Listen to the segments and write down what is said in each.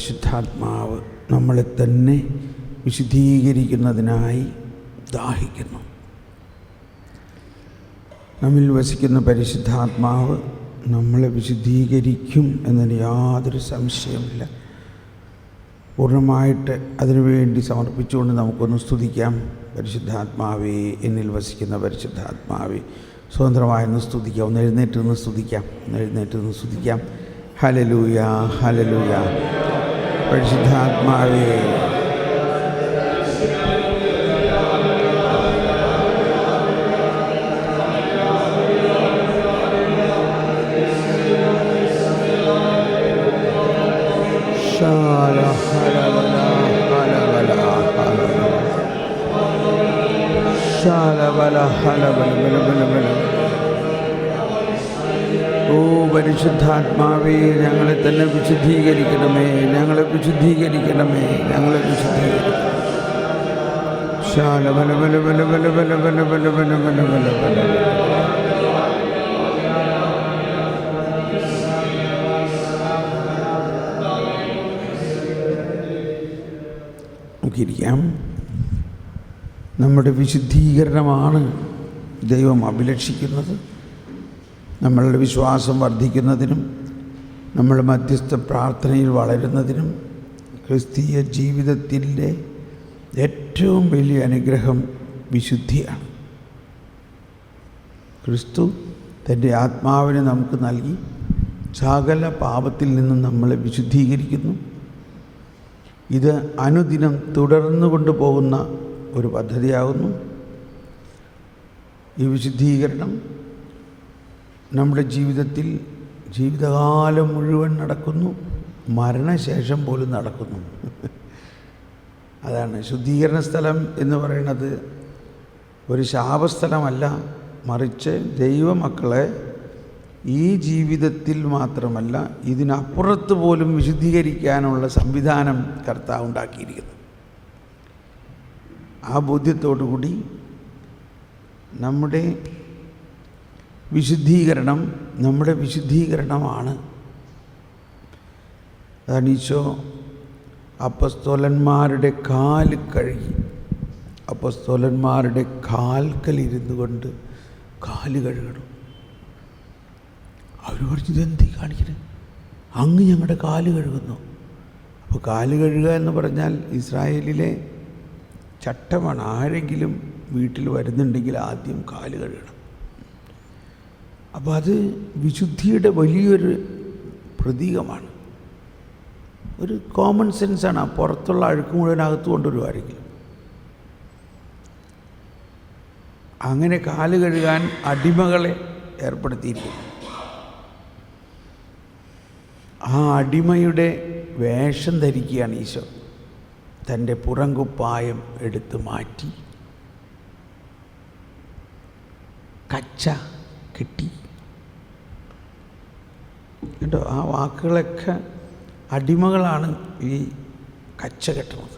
പരിശുദ്ധാത്മാവ് നമ്മളെ തന്നെ വിശുദ്ധീകരിക്കുന്നതിനായി ദാഹിക്കുന്നു. നമ്മിൽ വസിക്കുന്ന പരിശുദ്ധാത്മാവ് നമ്മളെ വിശുദ്ധീകരിക്കും എന്നതിന് യാതൊരു സംശയമില്ല. പൂർണ്ണമായിട്ട് അതിനുവേണ്ടി സമർപ്പിച്ചുകൊണ്ട് നമുക്കൊന്ന് സ്തുതിക്കാം. പരിശുദ്ധാത്മാവേ, എന്നിൽ വസിക്കുന്ന പരിശുദ്ധാത്മാവേ, സ്വതന്ത്രമായൊന്ന് സ്തുതിക്കാം. ഒന്ന് എഴുന്നേറ്റ് നിന്ന് സ്തുതിക്കാം. Hallelujah, hallelujah. പരിശുദ്ധാത്മാവേ, ഓ പരിശുദ്ധാത്മാവേ, ഞങ്ങളെ തന്നെ വിശുദ്ധീകരിക്കണമേ. നമുക്കിരിക്കാം. നമ്മുടെ വിശുദ്ധീകരണമാണ് ദൈവം അഭിലഷിക്കുന്നത്. നമ്മളുടെ വിശ്വാസം വർദ്ധിക്കുന്നതിനും നമ്മൾ മധ്യസ്ഥ പ്രാർത്ഥനയിൽ വളരുന്നതിനും ക്രിസ്തീയ ജീവിതത്തിൻ്റെ ഏറ്റവും വലിയ അനുഗ്രഹം വിശുദ്ധിയാണ്. ക്രിസ്തു തൻ്റെ ആത്മാവിനെ നമുക്ക് നൽകി സകല പാപത്തിൽ നിന്നും നമ്മളെ വിശുദ്ധീകരിക്കുന്നു. ഇത് അനുദിനം തുടർന്നു കൊണ്ടുപോകുന്ന ഒരു പദ്ധതിയാകുന്നു. ഈ വിശുദ്ധീകരണം നമ്മുടെ ജീവിതത്തിൽ ജീവിതകാലം മുഴുവൻ നടക്കുന്നു, മരണശേഷം പോലും നടക്കുന്നു. അതാണ് ശുദ്ധീകരണ സ്ഥലം എന്ന് പറയുന്നത്. ഒരു ശാപസ്ഥലമല്ല, മറിച്ച് ദൈവമക്കളെ ഈ ജീവിതത്തിൽ മാത്രമല്ല ഇതിനപ്പുറത്ത് പോലും വിശുദ്ധീകരിക്കാനുള്ള സംവിധാനം കർത്താവ് ഉണ്ടാക്കിയിരിക്കുന്നു. ആ ബോധ്യത്തോടു കൂടി നമ്മുടെ വിശുദ്ധീകരണമാണ്. അതാണ് ഈശോ അപ്പസ്തോലന്മാരുടെ കാല് കഴുകി, അപ്പസ്തോലന്മാരുടെ കാൽക്കലിരുന്നു കൊണ്ട് കാല് കഴുകണം. അവർ പറഞ്ഞു, ഇതെന്തി കാണിക്കുന്നത്? അങ്ങ് ഞങ്ങളുടെ കാല് കഴുകുന്നു. അപ്പോൾ കാല് കഴുകുക എന്ന് പറഞ്ഞാൽ ഇസ്രായേലിലെ ചട്ടമാണ്. ആരെങ്കിലും വീട്ടിൽ വരുന്നുണ്ടെങ്കിൽ ആദ്യം കാല് കഴുകണം. അപ്പോൾ അത് വിശുദ്ധിയുടെ വലിയൊരു പ്രതീകമാണ്. ഒരു കോമൺ സെൻസാണ്. പുറത്തുള്ള അഴുക്ക് മുഴുവൻ അകത്ത് കൊണ്ടുവരുമായിരിക്കും. അങ്ങനെ കാല് കഴുകാൻ അടിമകളെ ഏർപ്പെടുത്തിയിരിക്കുന്നു. ആ അടിമയുടെ വേഷം ധരിക്കുകയാണ് ഈശോ. തൻ്റെ പുറംകുപ്പായം എടുത്ത് മാറ്റി കച്ച കെട്ടി. കേട്ടോ, ആ വാക്കുകളൊക്കെ അടിമകളാണ് ഈ കച്ച കെട്ടുന്നത്.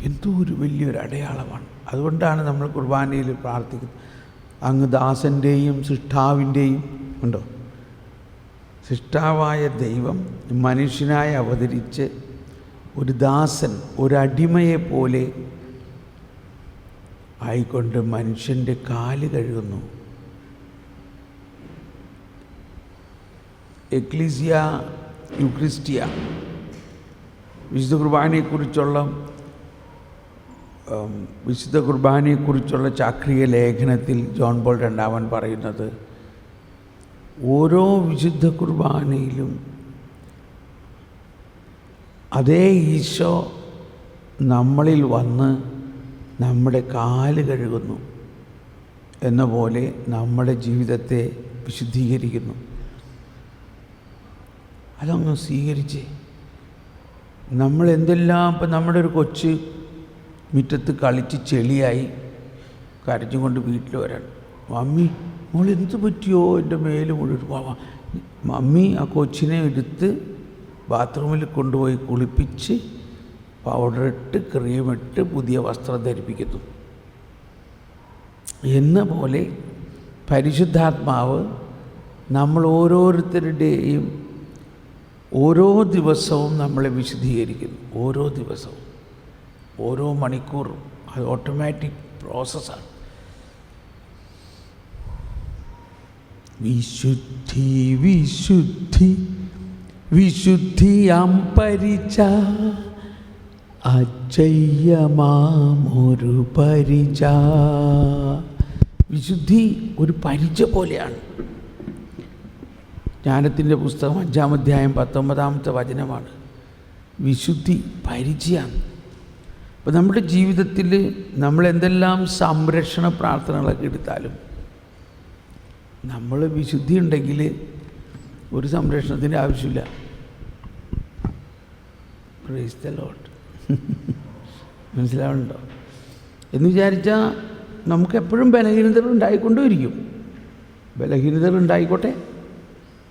എന്തോ ഒരു വലിയൊരു അടയാളമാണ്. അതുകൊണ്ടാണ് നമ്മൾ കുർബാനയിൽ പ്രാർത്ഥിക്കുന്നത്, അങ്ങ് ദാസൻ്റെയും സൃഷ്ടാവിൻ്റെയും ഉണ്ടോ, സൃഷ്ടാവായ ദൈവം മനുഷ്യനായി അവതരിച്ച് ഒരു ദാസൻ, ഒരടിമയെ പോലെ ആയിക്കൊണ്ട് മനുഷ്യൻ്റെ കാല് കഴുകുന്നു. എക്ലീസിയ യൂക്രിസ്റ്റിയ വിശുദ്ധ കുർബാനയെക്കുറിച്ചുള്ള ചാക്രിക ലേഖനത്തിൽ ജോൺ പോൾ രണ്ടാമൻ പറയുന്നത്, ഓരോ വിശുദ്ധ കുർബാനയിലും അതേ ഈശോ നമ്മളിൽ വന്ന് നമ്മുടെ കാല് കഴുകുന്നു എന്ന പോലെ നമ്മുടെ ജീവിതത്തെ വിശുദ്ധീകരിക്കുന്നു. അതങ്ങ് സ്വീകരിച്ചേ. നമ്മളെന്തെല്ലാം, ഇപ്പം നമ്മുടെ ഒരു കൊച്ച് മുറ്റത്ത് കളിച്ച് ചെളിയായി കരഞ്ഞുകൊണ്ട് വീട്ടിൽ വരാൻ, മമ്മി മോൾ എന്ത് പറ്റിയോ, എൻ്റെ മേല് മുഴുവൻ. മമ്മി ആ കൊച്ചിനെ എടുത്ത് ബാത്റൂമിൽ കൊണ്ടുപോയി കുളിപ്പിച്ച് പൗഡറിട്ട് ക്രീമിട്ട് പുതിയ വസ്ത്രം ധരിപ്പിക്കുന്നു. എന്ന പോലെ പരിശുദ്ധാത്മാവ് നമ്മൾ ഓരോരുത്തരുടെയും ഓരോ ദിവസവും നമ്മളെ വിശുദ്ധീകരിക്കുന്നു. ഓരോ ദിവസവും, ഓരോ മണിക്കൂറും. അത് ഓട്ടോമാറ്റിക് പ്രോസസ്സാണ്. വിശുദ്ധി വിശുദ്ധി വിശുദ്ധിയാം പരിച, അജയ്യമാമൊരു പരിച. വിശുദ്ധി ഒരു പരിച പോലെയാണ്. ജ്ഞാനത്തിൻ്റെ പുസ്തകം 5-ാം അധ്യായം 19-ാമത്തെ വചനമാണ്. വിശുദ്ധി പരിചയാണ്. അപ്പോൾ നമ്മുടെ ജീവിതത്തിൽ നമ്മളെന്തെല്ലാം സംരക്ഷണ പ്രാർത്ഥനകളൊക്കെ എടുത്താലും നമ്മൾ വിശുദ്ധി ഉണ്ടെങ്കിൽ ഒരു സംരക്ഷണത്തിൻ്റെ ആവശ്യമില്ല. Price the Lord. മനസ്സിലാവുന്നുണ്ടോ? എന്ന് വിചാരിച്ചാൽ നമുക്കെപ്പോഴും ബലഹീനതകൾ ഉണ്ടായിക്കൊണ്ടിരിക്കും. ബലഹീനതകൾ ഉണ്ടായിക്കോട്ടെ.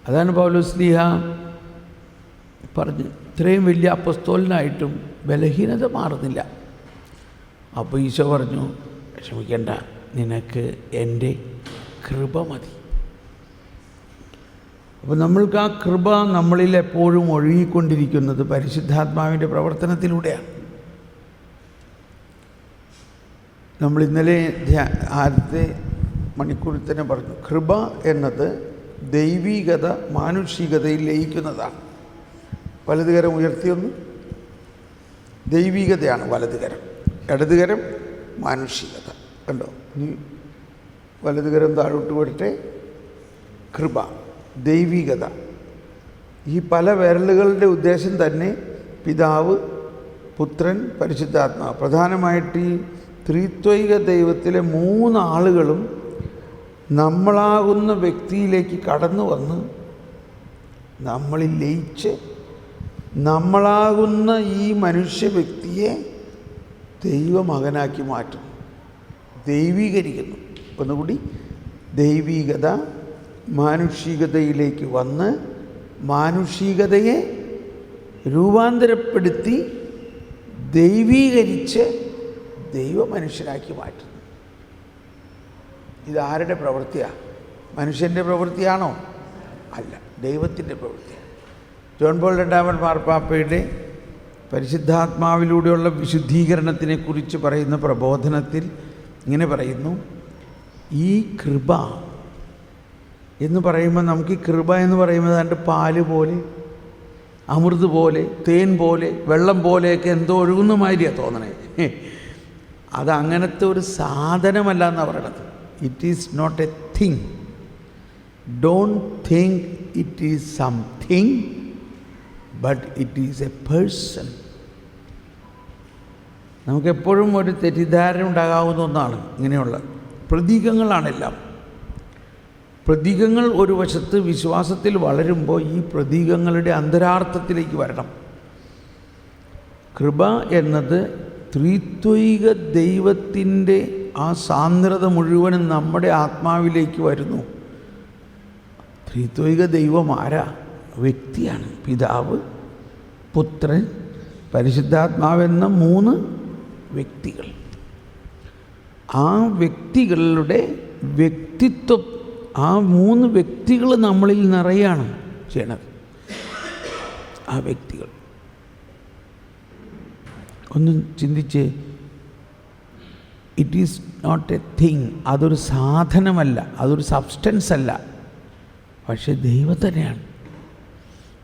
അതാണ് പൗലോസ്ലീഹ പറഞ്ഞു, ഇത്രയും വലിയ അപ്പസ്തോലനായിട്ടും ബലഹീനത മാറുന്നില്ല. അപ്പോൾ ഈശോ പറഞ്ഞു, വിഷമിക്കേണ്ട, നിനക്ക് എൻ്റെ കൃപ മതി. അപ്പോൾ നമ്മൾക്ക് ആ കൃപ നമ്മളിൽ എപ്പോഴും ഒഴുകിക്കൊണ്ടിരിക്കുന്നത് പരിശുദ്ധാത്മാവിൻ്റെ പ്രവർത്തനത്തിലൂടെയാണ്. നമ്മൾ ഇന്നലെ ആദ്യത്തെ മണിക്കൂറിൽ തന്നെ പറഞ്ഞു, കൃപ എന്നത് ദൈവീകത മാനുഷികതയിൽ ലയിക്കുന്നതാണ്. വലതുകരം ഉയർത്തിയൊന്ന്. ദൈവികതയാണ് വലതുകരം, ഇടതുകരം മാനുഷികത. കണ്ടോ? ഇനി വലതുകരം താഴോട്ട് വരട്ടെ. കൃപ, ദൈവികത. ഈ പല വിരലുകളുടെ ഉദ്ദേശം തന്നെ പിതാവ്, പുത്രൻ, പരിശുദ്ധാത്മാവ്. പ്രധാനമായിട്ട് ഈ ത്രിത്വൈക ദൈവത്തിലെ 3 ആളുകളും നമ്മളാകുന്ന വ്യക്തിയിലേക്ക് കടന്നു വന്ന് നമ്മളിൽ ലയിച്ച് നമ്മളാകുന്ന ഈ മനുഷ്യ വ്യക്തിയെ ദൈവമകനാക്കി മാറ്റുന്നു, ദൈവീകരിക്കുന്നു. ഒന്നുകൂടി, ദൈവികത മാനുഷികതയിലേക്ക് വന്ന് മാനുഷികതയെ രൂപാന്തരപ്പെടുത്തി ദൈവീകരിച്ച് ദൈവമനുഷ്യനാക്കി മാറ്റുന്നു. ഇതാരുടെ പ്രവൃത്തിയാണ്? മനുഷ്യൻ്റെ പ്രവൃത്തിയാണോ? അല്ല, ദൈവത്തിൻ്റെ പ്രവൃത്തിയാണ്. ജോൺ പോൾ രണ്ടാമൻ മാർപ്പാപ്പയുടെ പരിശുദ്ധാത്മാവിലൂടെയുള്ള വിശുദ്ധീകരണത്തിനെക്കുറിച്ച് പറയുന്ന പ്രബോധനത്തിൽ ഇങ്ങനെ പറയുന്നു, ഈ കൃപ എന്ന് പറയുമ്പോൾ നമുക്ക് ഈ കൃപ എന്ന് പറയുമ്പോൾ ഏതാണ്ട് പാല് പോലെ, അമൃത് പോലെ, തേൻ പോലെ, വെള്ളം പോലെയൊക്കെ എന്തോ ഒഴുകുന്ന മാതിരിയാണ് തോന്നണേ. അതങ്ങനത്തെ ഒരു സാധനമല്ല എന്നാണ് പറയണത്. It is not a thing. Don't think it is something, but it is a person. നമുക്കെപ്പോഴും ഒരു തെറ്റിദ്ധാരണ ഉണ്ടാകാവുന്ന ഒന്നാണ് ഇങ്ങനെയുള്ള പ്രതീകങ്ങളാണെല്ലാം. പ്രതീകങ്ങൾ ഒരു വശത്ത് വിശ്വാസത്തിൽ വളരുമ്പോൾ ഈ പ്രതീകങ്ങളുടെ അന്തരാർത്ഥത്തിലേക്ക് വരണം. കൃപ എന്നത് ത്രിത്വൈക ദൈവത്തിൻ്റെ ആ സാന്ദ്രത മുഴുവനും നമ്മുടെ ആത്മാവിലേക്ക് വരുന്നു. ത്രിത്വൈക ദൈവം ആരാ? വ്യക്തിയാണ്. പിതാവ്, പുത്രൻ, പരിശുദ്ധാത്മാവെന്ന 3 വ്യക്തികൾ. ആ വ്യക്തികളുടെ വ്യക്തിത്വം, ആ 3 വ്യക്തികൾ നമ്മളിൽ നിറയാണ് ചെയ്യണത്. ആ വ്യക്തികൾ ഒന്ന് ചിന്തിച്ച്, it is not a thing. അതൊരു സാധനമല്ല, അതൊരു സബ്സ്റ്റൻസ് അല്ല, പക്ഷേ ദൈവം തന്നെയാണ്.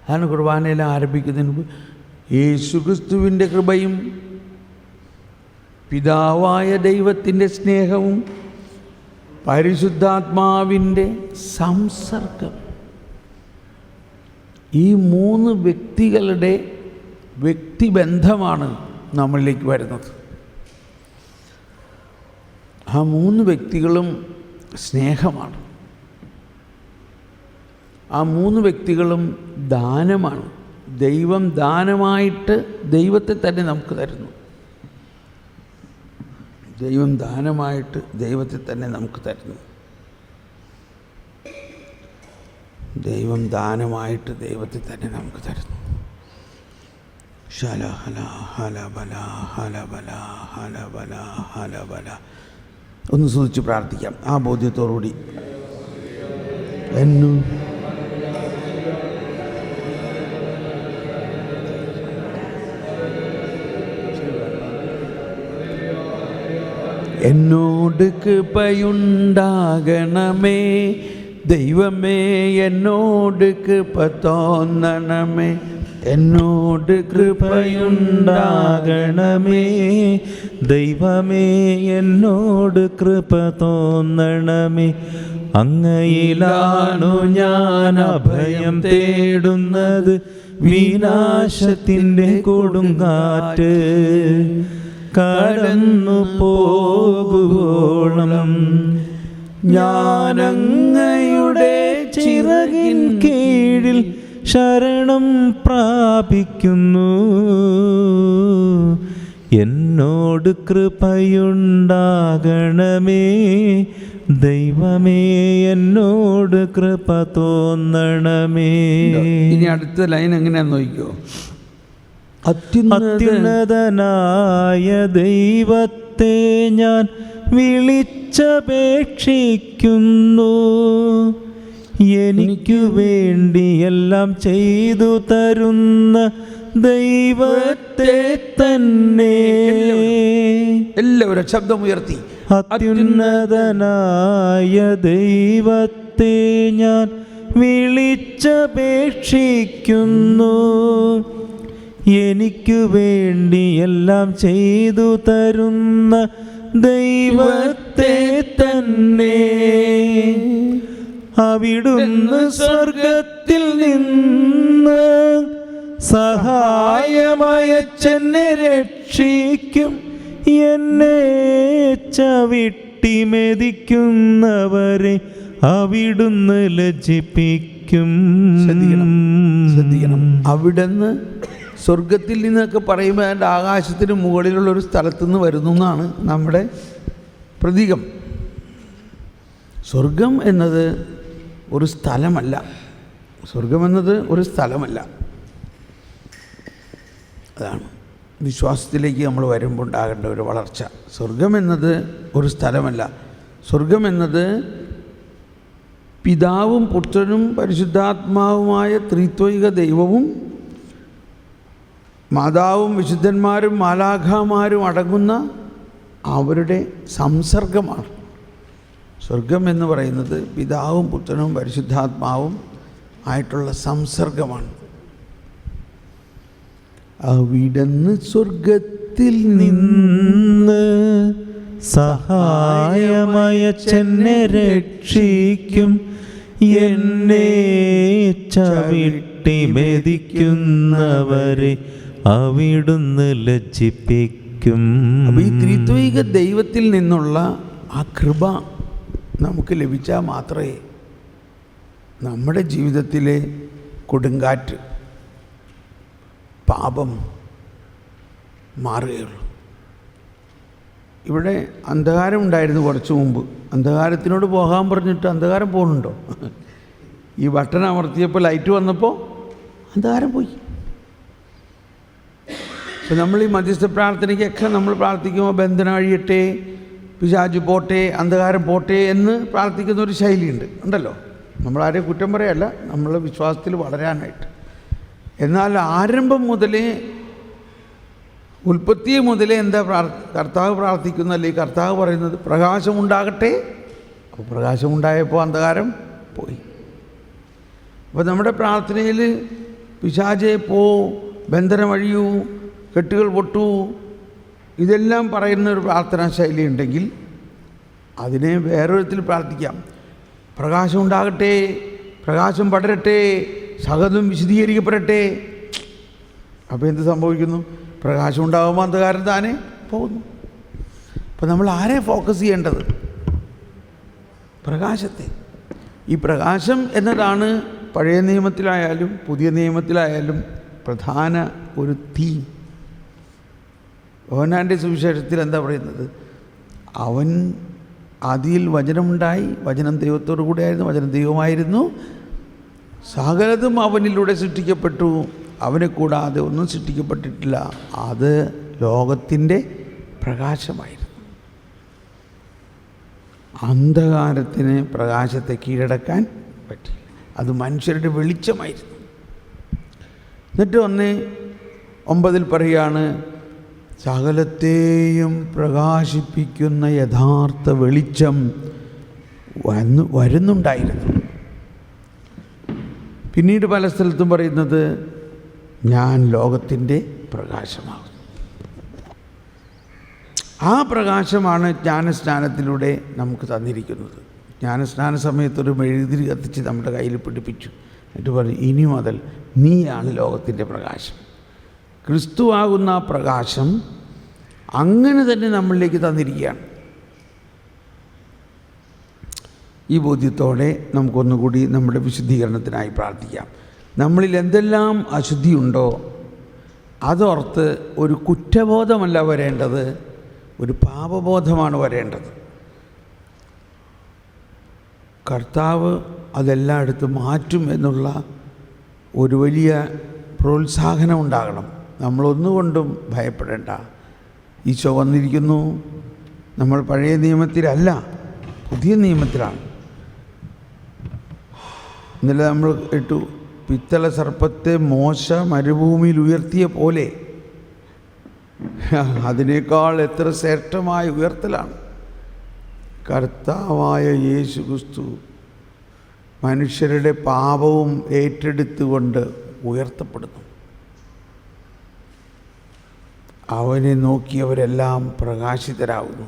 അതാണ് കുർബാനയെല്ലാം ആരംഭിക്കുന്നതിന് മുമ്പ് യേശുക്രിസ്തുവിൻ്റെ കൃപയും പിതാവായ ദൈവത്തിൻ്റെ സ്നേഹവും പരിശുദ്ധാത്മാവിൻ്റെ സംസർഗം, ഈ 3 വ്യക്തികളുടെ വ്യക്തിബന്ധമാണ് നമ്മളിലേക്ക് വരുന്നത്. ആ 3 വ്യക്തികളും സ്നേഹമാണ്. ആ 3 വ്യക്തികളും ദാനമാണ്. ദൈവം ദാനമായിട്ട് ദൈവത്തെ തന്നെ നമുക്ക് തരുന്നു. ദൈവം ദാനമായിട്ട് ദൈവത്തെ തന്നെ നമുക്ക് തരുന്നു. ദൈവം ദാനമായിട്ട് ദൈവത്തെ തന്നെ നമുക്ക് തരുന്നു. ശലഹല ഹലബല ഹലബല ഹലബല ഹലബല. ഒന്ന് സ്തുതിച്ച് പ്രാർത്ഥിക്കാം ആ ബോധ്യത്തോടുകൂടി. എന്നും എന്നോട് കൃപയുണ്ടാകണമേ ദൈവമേ, എന്നോട് കൃപ തോന്നണമേ. എന്നോട് കൃപയുണ്ടാകണമേ ദൈവമേ, എന്നോട് കൃപ തോന്നണമേ. അങ്ങയിലാണു ഞാൻ അഭയം തേടുന്നത്, വിനാശത്തിൻ്റെ കൊടുങ്കാറ്റ് കടന്നു പോകുവോളം ഞാനങ്ങയുടെ ചിറകിൻ കീഴിൽ ശരണം പ്രാപിക്കുന്നു. എന്നോട് കൃപയുണ്ടാകണമേ ദൈവമേ, എന്നോട് കൃപ തോന്നണമേ. ഇനി അടുത്ത ലൈൻ എങ്ങനെയാന്ന് നോക്കിക്കോ. അത്യുന്നതനായ ദൈവത്തെ ഞാൻ വിളിച്ചപേക്ഷിക്കുന്നു. എനിക്കു വേണ്ടി എല്ലാം ചെയ്തു തരുന്ന ദൈവത്തെ തന്നെ. എല്ലാവരും ശബ്ദമുയർത്തി. അത്യുന്നതനായ ദൈവത്തെ ഞാൻ വിളിച്ചപേക്ഷിക്കുന്നു. എനിക്കു വേണ്ടി എല്ലാം ചെയ്തു തരുന്ന ദൈവത്തെ തന്നെ. അവിടുന്ന് സ്വർഗത്തിൽ നിന്ന് സഹായമയച്ചെന്നെ രക്ഷിക്കും. എന്നെ ചവിട്ടി മെതിക്കുന്നവരെ അവിടുന്ന് ലജ്ജിപ്പിക്കും. ശ്രദ്ധിക്കണം. അവിടുന്ന് സ്വർഗത്തിൽ നിന്നൊക്കെ പറയുമ്പോൾ അതിൻ്റെ ആകാശത്തിന് മുകളിലുള്ളൊരു സ്ഥലത്തു നിന്ന് വരുന്നു എന്നാണ് നമ്മുടെ പ്രതീകം. സ്വർഗം എന്നത് ഒരു സ്ഥലമല്ല. സ്വർഗമെന്നത് ഒരു സ്ഥലമല്ല. അതാണ് വിശ്വാസത്തിലേക്ക് നമ്മൾ വരുമ്പോൾ ഉണ്ടാകേണ്ട ഒരു വളർച്ച. സ്വർഗമെന്നത് ഒരു സ്ഥലമല്ല. സ്വർഗമെന്നത് പിതാവും പുത്രനും പരിശുദ്ധാത്മാവുമായ ത്രിത്വൈക ദൈവവും മാതാവും വിശുദ്ധന്മാരും മാലാഖമാരും അടങ്ങുന്ന അവരുടെ സംസർഗമാണ്. സ്വർഗം എന്ന് പറയുന്നത് പിതാവും പുത്രനും പരിശുദ്ധാത്മാവും ആയിട്ടുള്ള സംസർഗമാണ്. അവിടുന്ന് സ്വർഗത്തിൽ നിന്ന് സഹായമയച്ചെന്നെ രക്ഷിക്കും. എന്നെ ചവിട്ടി മെതിക്കുന്നവരെ അവിടുന്ന് ലജ്ജിപ്പിക്കും. അപ്പോൾ ഈ ത്രിത്വൈക ദൈവത്തിൽ നിന്നുള്ള ആ കൃപ നമുക്ക് ലഭിച്ചാൽ മാത്രമേ നമ്മുടെ ജീവിതത്തിലെ കൊടുങ്കാറ്റ് പാപം മാറുകയുള്ളൂ. ഇവിടെ അന്ധകാരം ഉണ്ടായിരുന്നു കുറച്ച് മുമ്പ്. അന്ധകാരത്തിനോട് പോകാൻ പറഞ്ഞിട്ട് അന്ധകാരം പോകുന്നുണ്ടോ? ഈ ബട്ടൺ അമർത്തിയപ്പോൾ ലൈറ്റ് വന്നപ്പോൾ അന്ധകാരം പോയി. ഇപ്പം നമ്മൾ ഈ മധ്യസ്ഥ പ്രാർത്ഥനയ്ക്കൊക്കെ നമ്മൾ പ്രാർത്ഥിക്കുമ്പോൾ ബന്ധനം അഴിയട്ടെ, പിശാച് പോട്ടെ, അന്ധകാരം പോട്ടെ എന്ന് പ്രാർത്ഥിക്കുന്ന ഒരു ശൈലിയുണ്ട്, ഉണ്ടല്ലോ. നമ്മളാരെയും കുറ്റം പറയല്ല, നമ്മൾ വിശ്വാസത്തിൽ വളരാനായിട്ട്. എന്നാൽ ആരംഭം മുതലേ, ഉൽപ്പത്തി മുതലേ എന്താ കർത്താവ് പ്രാർത്ഥിക്കുന്ന, അല്ലെങ്കിൽ കർത്താവ് പറയുന്നത് പ്രകാശമുണ്ടാകട്ടെ. അപ്പോൾ പ്രകാശമുണ്ടായപ്പോൾ അന്ധകാരം പോയി. അപ്പോൾ നമ്മുടെ പ്രാർത്ഥനയിൽ പിശാചേ പോ, ബന്ധനം അഴിയൂ, കെട്ടുകൾ പൊട്ടൂ, ഇതെല്ലാം പറയുന്ന ഒരു പ്രാർത്ഥനാ ശൈലി ഉണ്ടെങ്കിൽ അതിനെ വേറൊരുത്തിൽ പ്രാർത്ഥിക്കാം. പ്രകാശം ഉണ്ടാകട്ടെ, പ്രകാശം പടരട്ടെ, സകലതും വിശദീകരിക്കപ്പെടട്ടെ. അപ്പോൾ എന്ത് സംഭവിക്കുന്നു? പ്രകാശം ഉണ്ടാകുമ്പോൾ അന്ധകാരം താനെ പോകുന്നു. അപ്പോൾ നമ്മൾ ആരെ ഫോക്കസ് ചെയ്യേണ്ടത്? പ്രകാശത്തെ. ഈ പ്രകാശം എന്നതാണ് പഴയ നിയമത്തിലായാലും പുതിയ നിയമത്തിലായാലും പ്രധാന ഒരു തീം. യോഹന്നാൻ്റെ സുവിശേഷത്തിൽ എന്താ പറയുന്നത്? അവൻ ആദിയിൽ വചനമുണ്ടായി, വചനം ദൈവത്തോടു കൂടെയായിരുന്നു, വചനം ദൈവമായിരുന്നു, സകലതും അവനിലൂടെ സൃഷ്ടിക്കപ്പെട്ടു, അവനെ കൂടാതെ ഒന്നും സൃഷ്ടിക്കപ്പെട്ടിട്ടില്ല. അത് ലോകത്തിൻ്റെ പ്രകാശമായിരുന്നു. അന്ധകാരത്തിന് പ്രകാശത്തെ കീഴടക്കാൻ പറ്റില്ല. അത് മനുഷ്യരുടെ വെളിച്ചമായിരുന്നു. എന്നിട്ട് 1:9 പറയുകയാണ്, സകലത്തെയും പ്രകാശിപ്പിക്കുന്ന യഥാർത്ഥ വെളിച്ചം വരുന്നുണ്ടായിരുന്നു. പിന്നീട് പല സ്ഥലത്തും പറയുന്നത്, ഞാൻ ലോകത്തിൻ്റെ പ്രകാശമാകുന്നു. ആ പ്രകാശമാണ് ജ്ഞാനസ്നാനത്തിലൂടെ നമുക്ക് തന്നിരിക്കുന്നത്. ജ്ഞാനസ്നാന സമയത്തൊരു മെഴുകുതിരി കത്തിച്ച് നമ്മുടെ കയ്യിൽ പിടിപ്പിച്ചു. എന്നിട്ട് പറഞ്ഞു, ഇനി മുതൽ നീയാണ് ലോകത്തിൻ്റെ പ്രകാശം. ക്രിസ്തുവാകുന്ന ആ പ്രകാശം അങ്ങനെ തന്നെ നമ്മളിലേക്ക് തന്നിരിക്കുകയാണ്. ഈ ബോധ്യത്തോടെ നമുക്കൊന്നുകൂടി നമ്മുടെ വിശുദ്ധീകരണത്തിനായി പ്രാർത്ഥിക്കാം. നമ്മളിൽ എന്തെല്ലാം അശുദ്ധിയുണ്ടോ അതോർത്ത് ഒരു കുറ്റബോധമല്ല വരേണ്ടത്, ഒരു പാപബോധമാണ് വരേണ്ടത്. കർത്താവ് അതെല്ലാം എടുത്ത് മാറ്റും എന്നുള്ള ഒരു വലിയ പ്രോത്സാഹനം ഉണ്ടാകണം. നമ്മളൊന്നുകൊണ്ടും ഭയപ്പെടേണ്ട. ഈശോ വന്നിരിക്കുന്നു. നമ്മൾ പഴയ നിയമത്തിലല്ല, പുതിയ നിയമത്തിലാണ്. ഇന്നലെ നമ്മൾ കേട്ടു, പിത്തള സർപ്പത്തെ മോശ മരുഭൂമിയിൽ ഉയർത്തിയ പോലെ അതിനേക്കാൾ എത്ര ശ്രേഷ്ഠമായ ഉയർത്തലാണ്. കർത്താവായ യേശു ക്രിസ്തു മനുഷ്യരുടെ പാപവും ഏറ്റെടുത്തുകൊണ്ട് ഉയർത്തപ്പെടുന്നു. അവനെ നോക്കിയവരെല്ലാം പ്രകാശിതരാകുന്നു.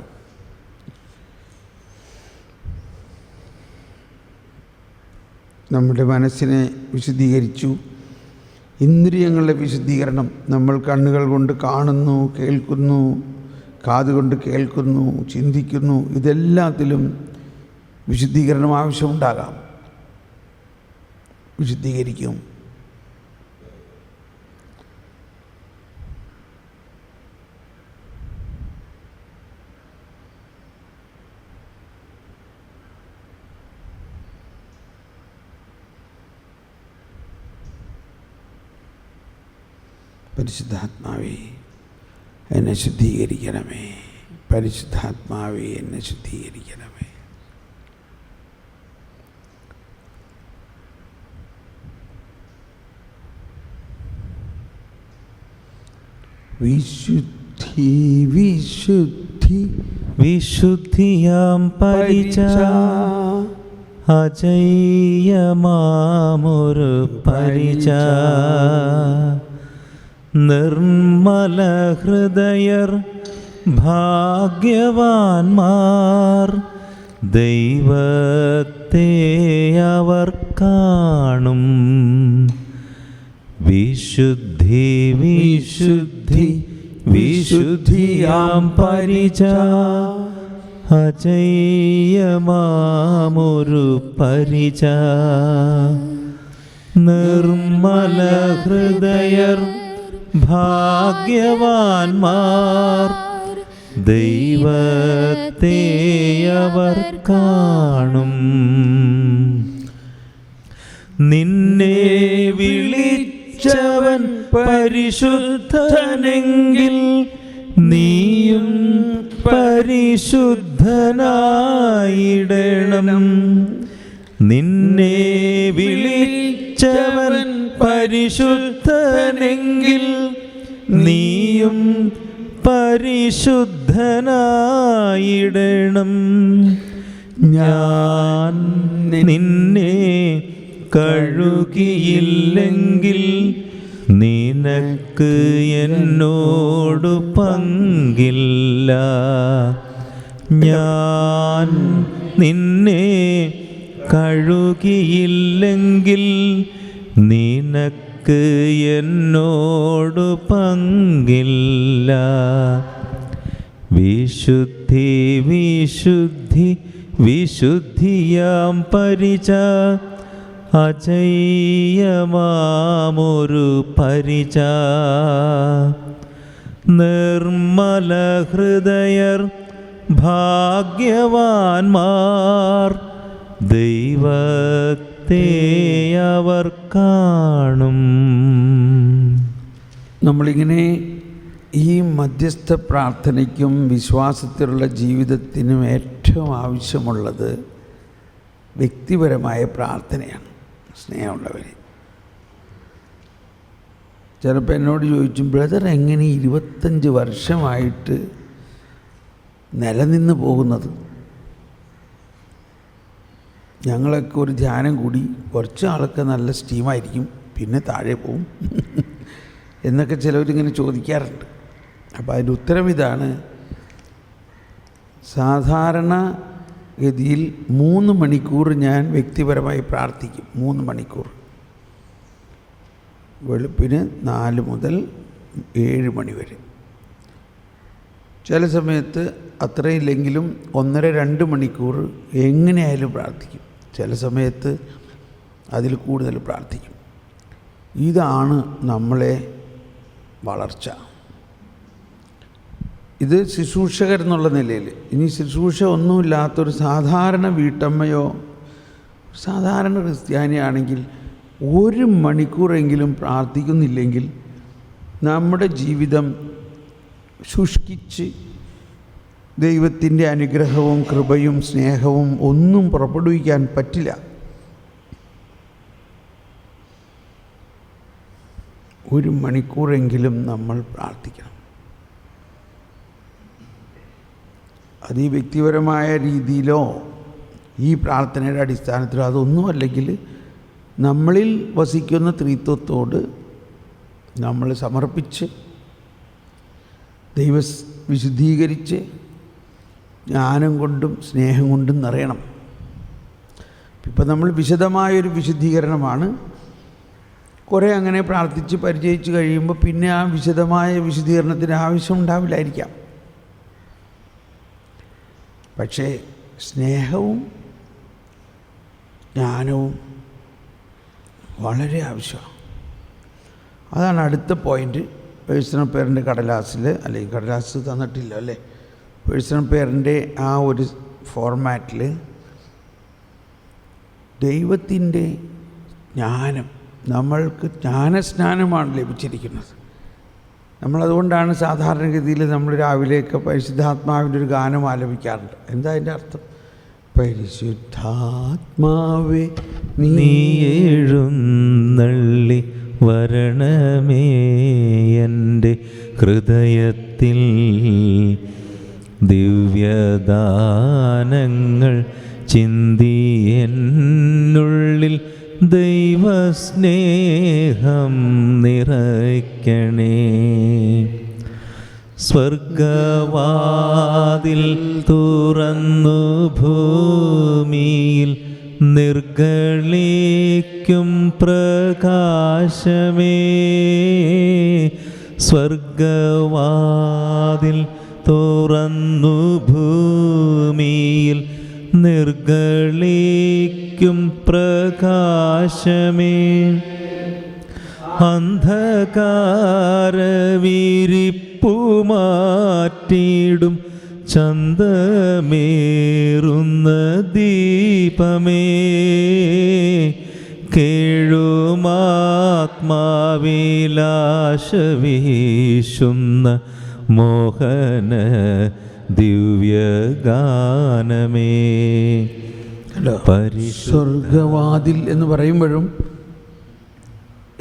നമ്മുടെ മനസ്സിനെ വിശുദ്ധീകരിച്ചു. ഇന്ദ്രിയങ്ങളുടെ വിശുദ്ധീകരണം, നമ്മൾ കണ്ണുകൾ കൊണ്ട് കാണുന്നു, കേൾക്കുന്നു, കാതുകൊണ്ട് കേൾക്കുന്നു, ചിന്തിക്കുന്നു, ഇതെല്ലാത്തിലും വിശുദ്ധീകരണം ആവശ്യമുണ്ടാകാം. വിശുദ്ധീകരിക്കും. പരിശുദ്ധാത്മാവേ എന്നെ ശുദ്ധീകരിക്കണമേ. പരിശുദ്ധാത്മാവേ എന്നെ ശുദ്ധീകരിക്കണമേ. വിശുദ്ധി വിശുദ്ധി വിശുദ്ധിയാം പരിച അജയ്യമാമൊരു പരിച നിർമ്മല ഹൃദയർ ഭാഗ്യവാന്മാർ ദൈവത്തെ അവർ കാണും. വിശുദ്ധി വിശുദ്ധി വിശുദ്ധിയാം പരിച അജയ്യമാമൊരു പരിച നിർമ്മല ഹൃദയർ ഭാഗ്യവാന്മാർ ദൈവത്തെ അവർ കാണും. നിന്നെ വിളിച്ചവൻ പരിശുദ്ധനെങ്കിൽ നീയും പരിശുദ്ധനായിടണം. നിന്നെ വിളിച്ചവൻ പരിശുദ്ധനെങ്കിൽ നീയും പരിശുദ്ധനായിടണം. ഞാൻ നിന്നെ കഴുകിയില്ലെങ്കിൽ നിനക്ക് എന്നോട് പങ്കില്ല. ഞാൻ നിന്നെ കഴുകിയില്ലെങ്കിൽ നിനക്ക് എന്നോട് പങ്കില്ല. വിശുദ്ധി വിശുദ്ധി വിശുദ്ധിയാം പരിച അജയ്യമാമൊരു പരിച നിർമ്മല ഹൃദയർ ഭാഗ്യവാന്മാർ ദൈവത്തെ അവർ കാണും. നമ്മളിങ്ങനെ ഈ മധ്യസ്ഥ പ്രാർത്ഥനയ്ക്കും വിശ്വാസത്തിലുള്ള ജീവിതത്തിനും ഏറ്റവും ആവശ്യമുള്ളത് വ്യക്തിപരമായ പ്രാർത്ഥനയാണ്. സ്നേഹമുള്ളവരെ, ചിലപ്പോൾ എന്നോട് ചോദിച്ചു, ബ്രദർ എങ്ങനെ 25 വർഷമായിട്ട് നിലനിന്ന് പോകുന്നത്? ഞങ്ങളൊക്കെ ഒരു ധ്യാനം കൂടി കുറച്ച് ആളൊക്കെ നല്ല സ്റ്റീമായിരിക്കും, പിന്നെ താഴെ പോവും എന്നൊക്കെ ചിലവരിങ്ങനെ ചോദിക്കാറുണ്ട്. അപ്പോൾ അതിൻ്റെ ഉത്തരം ഇതാണ്. സാധാരണ ഗതിയിൽ 3 മണിക്കൂർ ഞാൻ വ്യക്തിപരമായി പ്രാർത്ഥിക്കും. 3 മണിക്കൂർ, വെളുപ്പിന് 4 മുതൽ 7 മണി വരെ. ചില സമയത്ത് അത്രയില്ലെങ്കിലും 1.5-2 മണിക്കൂർ എങ്ങനെയായാലും പ്രാർത്ഥിക്കും. ചില സമയത്ത് അതിൽ കൂടുതൽ പ്രാർത്ഥിക്കും. ഇതാണ് നമ്മളെ വളർച്ച. ഇത് ശുശ്രൂഷകർ എന്നുള്ള നിലയിൽ. ഇനി ശുശ്രൂഷ ഒന്നുമില്ലാത്തൊരു സാധാരണ വീട്ടമ്മയോ സാധാരണ ക്രിസ്ത്യാനിയാണെങ്കിൽ 1 മണിക്കൂറെങ്കിലും പ്രാർത്ഥിക്കുന്നില്ലെങ്കിൽ നമ്മുടെ ജീവിതം ശുഷ്കിച്ച് ദൈവത്തിൻ്റെ അനുഗ്രഹവും കൃപയും സ്നേഹവും ഒന്നും പുറപ്പെടുവിക്കാൻ പറ്റില്ല. 1 മണിക്കൂറെങ്കിലും നമ്മൾ പ്രാർത്ഥിക്കണം. അത് ഈ വ്യക്തിപരമായ രീതിയിലോ ഈ പ്രാർത്ഥനയുടെ അടിസ്ഥാനത്തിലോ അതൊന്നും അല്ലെങ്കിൽ നമ്മളിൽ വസിക്കുന്ന ത്രിത്വത്തോട് നമ്മൾ സമർപ്പിച്ച് വിശുദ്ധീകരിച്ച് ജ്ഞാനം കൊണ്ടും സ്നേഹം കൊണ്ടും നിറയണം. ഇപ്പം നമ്മൾ വിശദമായൊരു വിശുദ്ധീകരണമാണ്. കുറേ അങ്ങനെ പ്രാർത്ഥിച്ച് പരിചയിച്ച് കഴിയുമ്പോൾ പിന്നെ ആ വിശദമായ വിശുദ്ധീകരണത്തിന് ആവശ്യം ഉണ്ടാവില്ലായിരിക്കാം. പക്ഷേ സ്നേഹവും ജ്ഞാനവും വളരെ ആവശ്യമാണ്. അതാണ് അടുത്ത പോയിൻ്റ്. പേഴ്സണൽ പേരിൻ്റെ കടലാസിൽ, അല്ലെങ്കിൽ കടലാസ് തന്നിട്ടില്ല അല്ലേ, പേഴ്സണൽ പേരിൻ്റെ ആ ഒരു ഫോർമാറ്റിൽ ദൈവത്തിൻ്റെ ജ്ഞാനം, നമ്മൾക്ക് ജ്ഞാനസ്നാനമാണ് ലഭിച്ചിരിക്കുന്നത്. നമ്മളതുകൊണ്ടാണ് സാധാരണഗതിയിൽ നമ്മൾ രാവിലെയൊക്കെ പരിശുദ്ധാത്മാവിൻ്റെ ഒരു ഗാനം ആലപിക്കാറുണ്ട്. എന്താ അതിൻ്റെ അർത്ഥം? പരിശുദ്ധാത്മാവേ നീ എഴുന്നള്ളി വരണമേ എൻ്റെ ഹൃദയത്തിൽ, ദിവ്യദാനങ്ങൾ ചിന്തി എന്നുള്ളിൽ ദൈവസ്നേഹം നിറയ്ക്കണേ. സ്വർഗവാതിൽ തുറന്നു ഭൂമിയിൽ നിർഗളിക്കും പ്രകാശമേ. സ്വർഗവാതിൽ തുറന്നു ഭൂമിയിൽ നിർഗളിക്കും പ്രകാശമേ. അന്ധകാരവിരിപ്പു മാറ്റിടും ചന്തമേറുന്ന ദീപമേ. കേഴുമാത്മാവിലാശ വീശുന്ന മോഹന ദിവ്യഗാനമേ. സ്വർഗവാതിൽ എന്ന് പറയുമ്പോഴും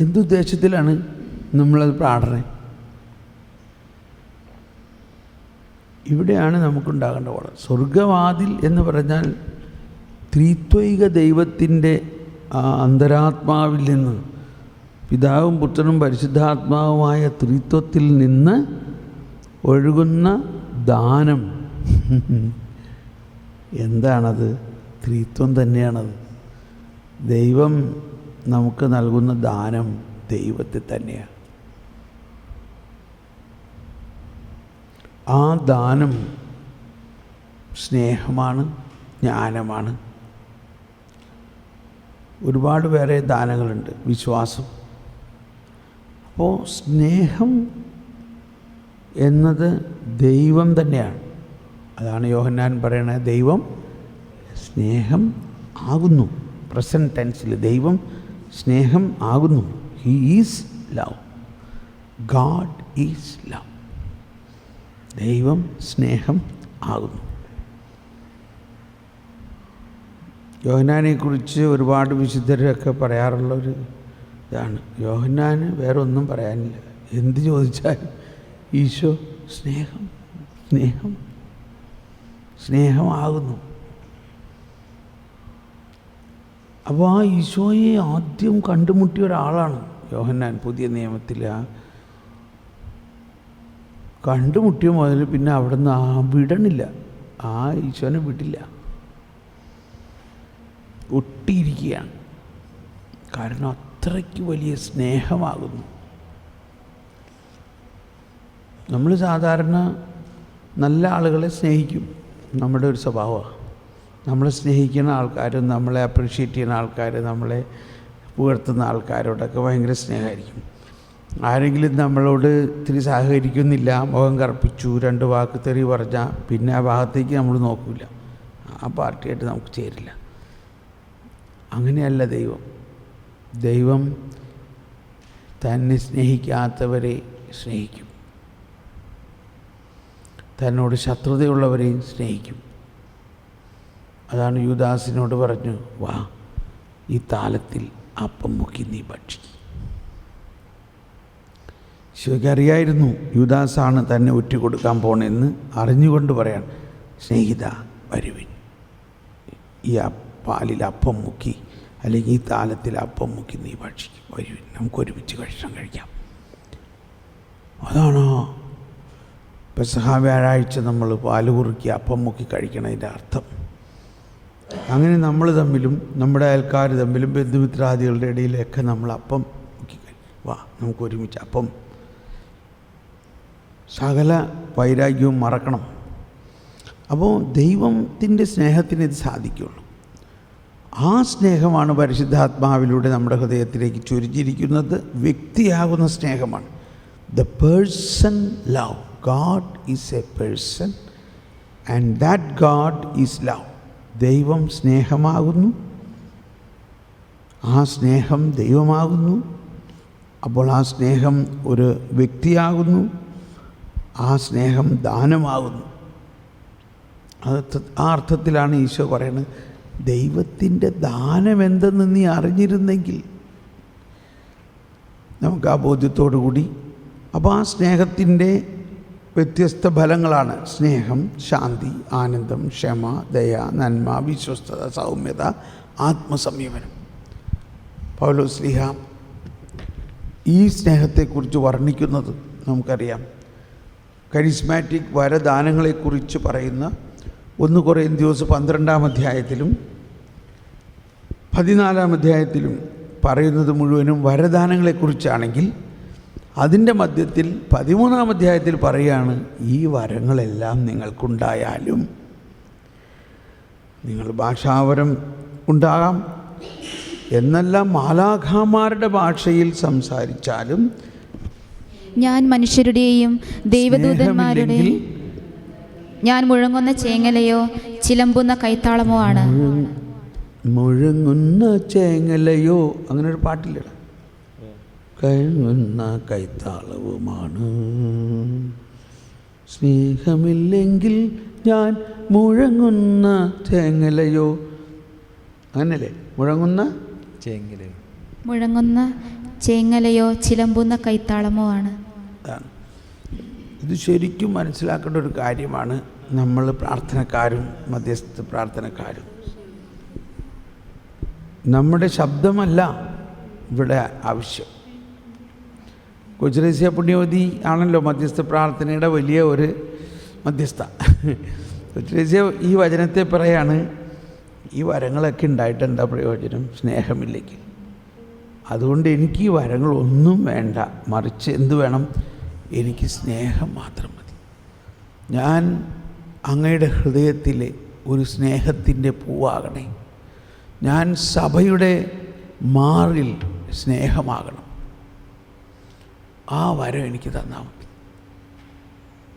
എന്തുദ്ദേശത്തിലാണ് നമ്മളത് പാടണേ? ഇവിടെയാണ് നമുക്കുണ്ടാകേണ്ട ഓളം. സ്വർഗവാതിൽ എന്ന് പറഞ്ഞാൽ ത്രിത്വൈക ദൈവത്തിൻ്റെ ആ അന്തരാത്മാവിൽ നിന്ന്, പിതാവും പുത്രനും പരിശുദ്ധാത്മാവുമായ ത്രിത്വത്തിൽ നിന്ന് ഒഴുകുന്ന ദാനം. എന്താണത്? ത്രിത്വം തന്നെയാണത്. ദൈവം നമുക്ക് നൽകുന്ന ദാനം ദൈവത്തെ തന്നെയാണ്. ആ ദാനം സ്നേഹമാണ്, ജ്ഞാനമാണ്. ഒരുപാട് വേറെ ദാനങ്ങളുണ്ട്. വിശ്വാസം. അപ്പോൾ സ്നേഹം എന്നത് ദൈവം തന്നെയാണ്. അതാണ് യോഹന്നാൻ പറയണത്, ദൈവം സ്നേഹം ആകുന്നു. പ്രസൻറ്റ് ടെൻസിൽ ദൈവം സ്നേഹം ആകുന്നു. He is love. God is love. ദൈവം സ്നേഹം ആകുന്നു. യോഹന്നാനെക്കുറിച്ച് ഒരുപാട് വിശുദ്ധരൊക്കെ പറയാറുള്ളൊരു ഇതാണ് യോഹന്നാന് വേറെ ഒന്നും പറയാനില്ല. എന്ത് ചോദിച്ചാലും ഈശോ സ്നേഹം സ്നേഹം സ്നേഹമാകുന്നു. അപ്പോൾ ആ ഈശോയെ ആദ്യം കണ്ടുമുട്ടിയ ഒരാളാണ് യോഹന്നാൻ. പുതിയ നിയമത്തിൽ കണ്ടുമുട്ടിയ മുതൽ പിന്നെ അവിടുന്ന് വിടണില്ല, ആ ഈശോനെ വിടില്ല, ഒട്ടിയിരിക്കുകയാണ്. കാരണം അത്രയ്ക്ക് വലിയ സ്നേഹമാകുന്നു. നമ്മൾ സാധാരണ നല്ല ആളുകളെ സ്നേഹിക്കും, നമ്മുടെ ഒരു സ്വഭാവമാണ്. നമ്മളെ സ്നേഹിക്കുന്ന ആൾക്കാരും നമ്മളെ അപ്രീഷിയേറ്റ് ചെയ്യുന്ന ആൾക്കാർ, നമ്മളെ പുകഴ്ത്തുന്ന ആൾക്കാരോടൊക്കെ ഭയങ്കര സ്നേഹമായിരിക്കും. ആരെങ്കിലും നമ്മളോട് ഇത്തിരി സഹകരിക്കുന്നില്ല, മുഖം കറുപ്പിച്ചു, 2 വാക്ക് തെറി പറഞ്ഞാൽ പിന്നെ ആ ഭാഗത്തേക്ക് നമ്മൾ നോക്കില്ല, ആ പാർട്ടിയായിട്ട് നമുക്ക് ചേരില്ല. അങ്ങനെയല്ല ദൈവം. ദൈവം തന്നെ സ്നേഹിക്കാത്തവരെ സ്നേഹിക്കും, തന്നോട് ശത്രുതയുള്ളവരെയും സ്നേഹിക്കും. അതാണ് യൂദാസിനോട് പറഞ്ഞു, വാ ഈ താലത്തിൽ അപ്പം മുക്കി നീ ഭക്ഷിക്കും. ഈശോയ്ക്ക് അറിയായിരുന്നു യൂദാസാണ് തന്നെ ഒറ്റുകൊടുക്കാൻ പോണെന്ന്. അറിഞ്ഞുകൊണ്ട് പറയാൻ, സ്നേഹിത വരുവിൻ, ഈ പാലിൽ അപ്പം മുക്കി അല്ലെങ്കിൽ ഈ താലത്തിൽ അപ്പം മുക്കി നീ ഭക്ഷിക്കും, വരുവിൻ, നമുക്ക് ഒരുമിച്ച് ഭക്ഷണം കഴിക്കാം. അതാണോ പെസഹ വ്യാഴാഴ്ച നമ്മൾ പാല് കുറുക്കി അപ്പം മുക്കി കഴിക്കണതിൻ്റെ അർത്ഥം. അങ്ങനെ നമ്മൾ തമ്മിലും നമ്മുടെ അയൽക്കാർ തമ്മിലും ബന്ധുമിത്രാദികളുടെ ഇടയിലൊക്കെ നമ്മൾ അപ്പം മുക്കി വാ നമുക്ക് ഒരുമിച്ച് അപ്പം. സകല വൈരാഗ്യവും മറക്കണം. അപ്പോൾ ദൈവത്തിൻ്റെ സ്നേഹത്തിന് ഇത് സാധിക്കുള്ളൂ. ആ സ്നേഹമാണ് പരിശുദ്ധാത്മാവിലൂടെ നമ്മുടെ ഹൃദയത്തിലേക്ക് ചൊരിഞ്ഞിരിക്കുന്നത്. വ്യക്തിയാകുന്ന സ്നേഹമാണ്. The person love. God is a person and that God is love. ദൈവം സ്നേഹമാകുന്നു, ആ സ്നേഹം ദൈവമാകുന്നു. അപ്പോൾ ആ സ്നേഹം ഒരു വ്യക്തിയാകുന്നു, ആ സ്നേഹം ദാനമാകുന്നു. ആ അർത്ഥത്തിലാണ് ഈശോ പറയുന്നത്, ദൈവത്തിൻ്റെ ദാനം എന്തെന്ന് നീ അറിഞ്ഞിരുന്നെങ്കിൽ. നമുക്ക് ആ ബോധ്യത്തോടു കൂടി. അപ്പോൾ ആ സ്നേഹത്തിൻ്റെ വ്യത്യസ്ത ഫലങ്ങളാണ് സ്നേഹം, ശാന്തി, ആനന്ദം, ക്ഷമ, ദയ, നന്മ, വിശ്വസ്തത, സൗമ്യത, ആത്മസംയമനം. പൗലോസ്ലീഹ ഈ സ്നേഹത്തെക്കുറിച്ച് വർണ്ണിക്കുന്നത് നമുക്കറിയാം. കരിസ്മാറ്റിക് വരദാനങ്ങളെക്കുറിച്ച് പറയുന്ന 1 കൊറിന്ത്യസ് 12-ാം അധ്യായത്തിലും 14-ാം അധ്യായത്തിലും പറയുന്നത് മുഴുവനും വരദാനങ്ങളെക്കുറിച്ചാണെങ്കിൽ അതിൻ്റെ മധ്യത്തിൽ 13-ാം അധ്യായത്തിൽ പറയുകയാണ്, ഈ വരങ്ങളെല്ലാം നിങ്ങൾക്കുണ്ടായാലും, നിങ്ങൾ ഭാഷാവരം ഉണ്ടാകാം എന്നല്ല, മാലാഖമാരുടെ ഭാഷയിൽ സംസാരിച്ചാലും, ഞാൻ മനുഷ്യരുടെയും ദൈവദൂതന്മാരുടെയും ഞാൻ മുഴങ്ങുന്ന ചേങ്ങലയോ ചിലമ്പുന്ന കൈത്താളമോ ആണ്. മുഴങ്ങുന്ന ചേങ്ങലയോ, അങ്ങനെ ഒരു പാട്ടില്ല, കഴുകുന്ന കൈത്താളവുമാണ്. സ്നേഹമില്ലെങ്കിൽ ഞാൻ മുഴങ്ങുന്ന ചേങ്ങലയോ, അങ്ങനല്ലേ, മുഴങ്ങുന്ന ചേങ്ങലയോ ചിലമ്പുന്ന കൈത്താളമോ ആണ്. ഇത് ശരിക്കും മനസ്സിലാക്കേണ്ട ഒരു കാര്യമാണ്. നമ്മൾ പ്രാർത്ഥനക്കാരും മധ്യസ്ഥ പ്രാർത്ഥനക്കാരും, നമ്മുടെ ശബ്ദമല്ല ഇവിടെ ആവശ്യം. കൊച്ചുരേസ്യ പുണ്യവതി ആണല്ലോ മധ്യസ്ഥ പ്രാർത്ഥനയുടെ വലിയ ഒരു മധ്യസ്ഥ. കൊച്ചുരേസ്യ ഈ വചനത്തെ പറയാണ്, ഈ വരങ്ങളൊക്കെ ഉണ്ടായിട്ട് എന്താ പ്രയോജനം സ്നേഹമില്ലെങ്കിൽ? അതുകൊണ്ട് എനിക്ക് ഈ വരങ്ങളൊന്നും വേണ്ട, മറിച്ച് എന്ത് വേണം? എനിക്ക് സ്നേഹം മാത്രം മതി. ഞാൻ അങ്ങയുടെ ഹൃദയത്തിലെ ഒരു സ്നേഹത്തിൻ്റെ പൂവാകണേ. ഞാൻ സഭയുടെ മാറിൽ സ്നേഹമാകണം. ആ വരം എനിക്ക് തന്നാൽ മതി.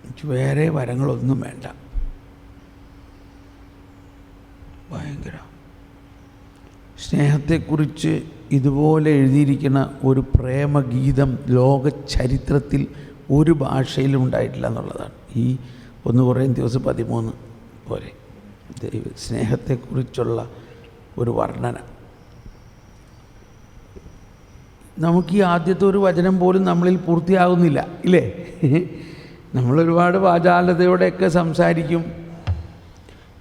എനിക്ക് വേറെ വരങ്ങളൊന്നും വേണ്ട. ഭയങ്കര സ്നേഹത്തെക്കുറിച്ച് ഇതുപോലെ എഴുതിയിരിക്കുന്ന ഒരു പ്രേമഗീതം ലോക ചരിത്രത്തിൽ ഒരു ഭാഷയിലും ഉണ്ടായിട്ടില്ല എന്നുള്ളതാണ്. ഈ 1 കൊറിന്ത്യസ് 13 പോലെ സ്നേഹത്തെക്കുറിച്ചുള്ള ഒരു വർണ്ണന. നമുക്ക് ഈ ആദ്യത്തെ ഒരു വചനം പോലും നമ്മളിൽ പൂർത്തിയാകുന്നില്ല, ഇല്ലേ? നമ്മളൊരുപാട് വാചാലതയോടെയൊക്കെ സംസാരിക്കും.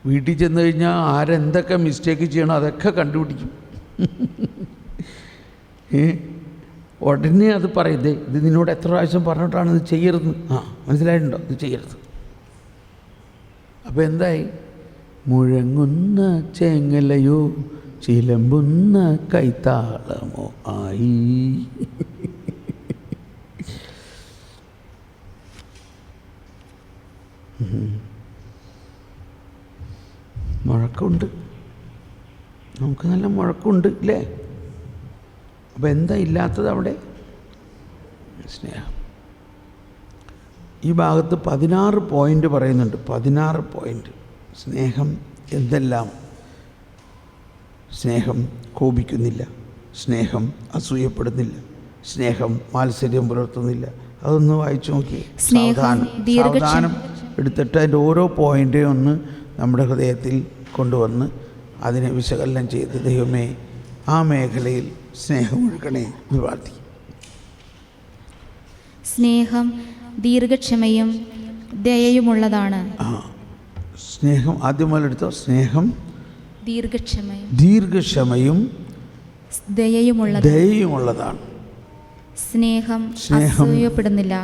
വീട്ടിൽ ചെന്ന് കഴിഞ്ഞാൽ ആരെന്തൊക്കെ മിസ്റ്റേക്ക് ചെയ്യണോ അതൊക്കെ കണ്ടുപിടിക്കും. ഉടനെ അത് പറയുന്നത്, ഇത് നിന്നോട് എത്ര പ്രാവശ്യം പറഞ്ഞിട്ടാണ് ഇത് ചെയ്യരുത്, മനസ്സിലായിട്ടുണ്ടോ, ഇത് ചെയ്യരുത്. അപ്പോൾ എന്തായി? മുഴങ്ങുന്ന ചെങ്ങലയോ ചിലമ്പുന്ന കൈത്താളമോ ആയി. മുഴക്കമുണ്ട്, നമുക്ക് നല്ല മുഴക്കമുണ്ട്, ഇല്ലേ? അപ്പോൾ എന്താ ഇല്ലാത്തത് അവിടെ? സ്നേഹം. ഈ ഭാഗത്ത് 16 പോയിൻ്റ് പറയുന്നുണ്ട്, 16 പോയിൻ്റ്. സ്നേഹം എന്തെല്ലാം? സ്നേഹം കോപിക്കുന്നില്ല, സ്നേഹം അസൂയപ്പെടുന്നില്ല, സ്നേഹം മാത്സര്യം പുലർത്തുന്നില്ല. അതൊന്ന് വായിച്ചു നോക്കി. സാവധാനം എടുത്തിട്ട് അതിൻ്റെ ഓരോ പോയിൻ്റേ ഒന്ന് നമ്മുടെ ഹൃദയത്തിൽ കൊണ്ടുവന്ന് അതിനെ വിശകലനം ചെയ്ത്, ദൈവമേ ആ മേഖലയിൽ സ്നേഹം ഒഴുകണേ എന്ന് പ്രാർത്ഥിക്കും. സ്നേഹം ദീർഘക്ഷമയും ദയയുമുള്ളതാണ്. സ്നേഹം ആദ്യം മുതൽ എടുത്തോ. സ്നേഹം ദീർഘക്ഷമയും ദയയുമുള്ളതാണ്. സ്നേഹം അസൂയപ്പെടുന്നില്ല.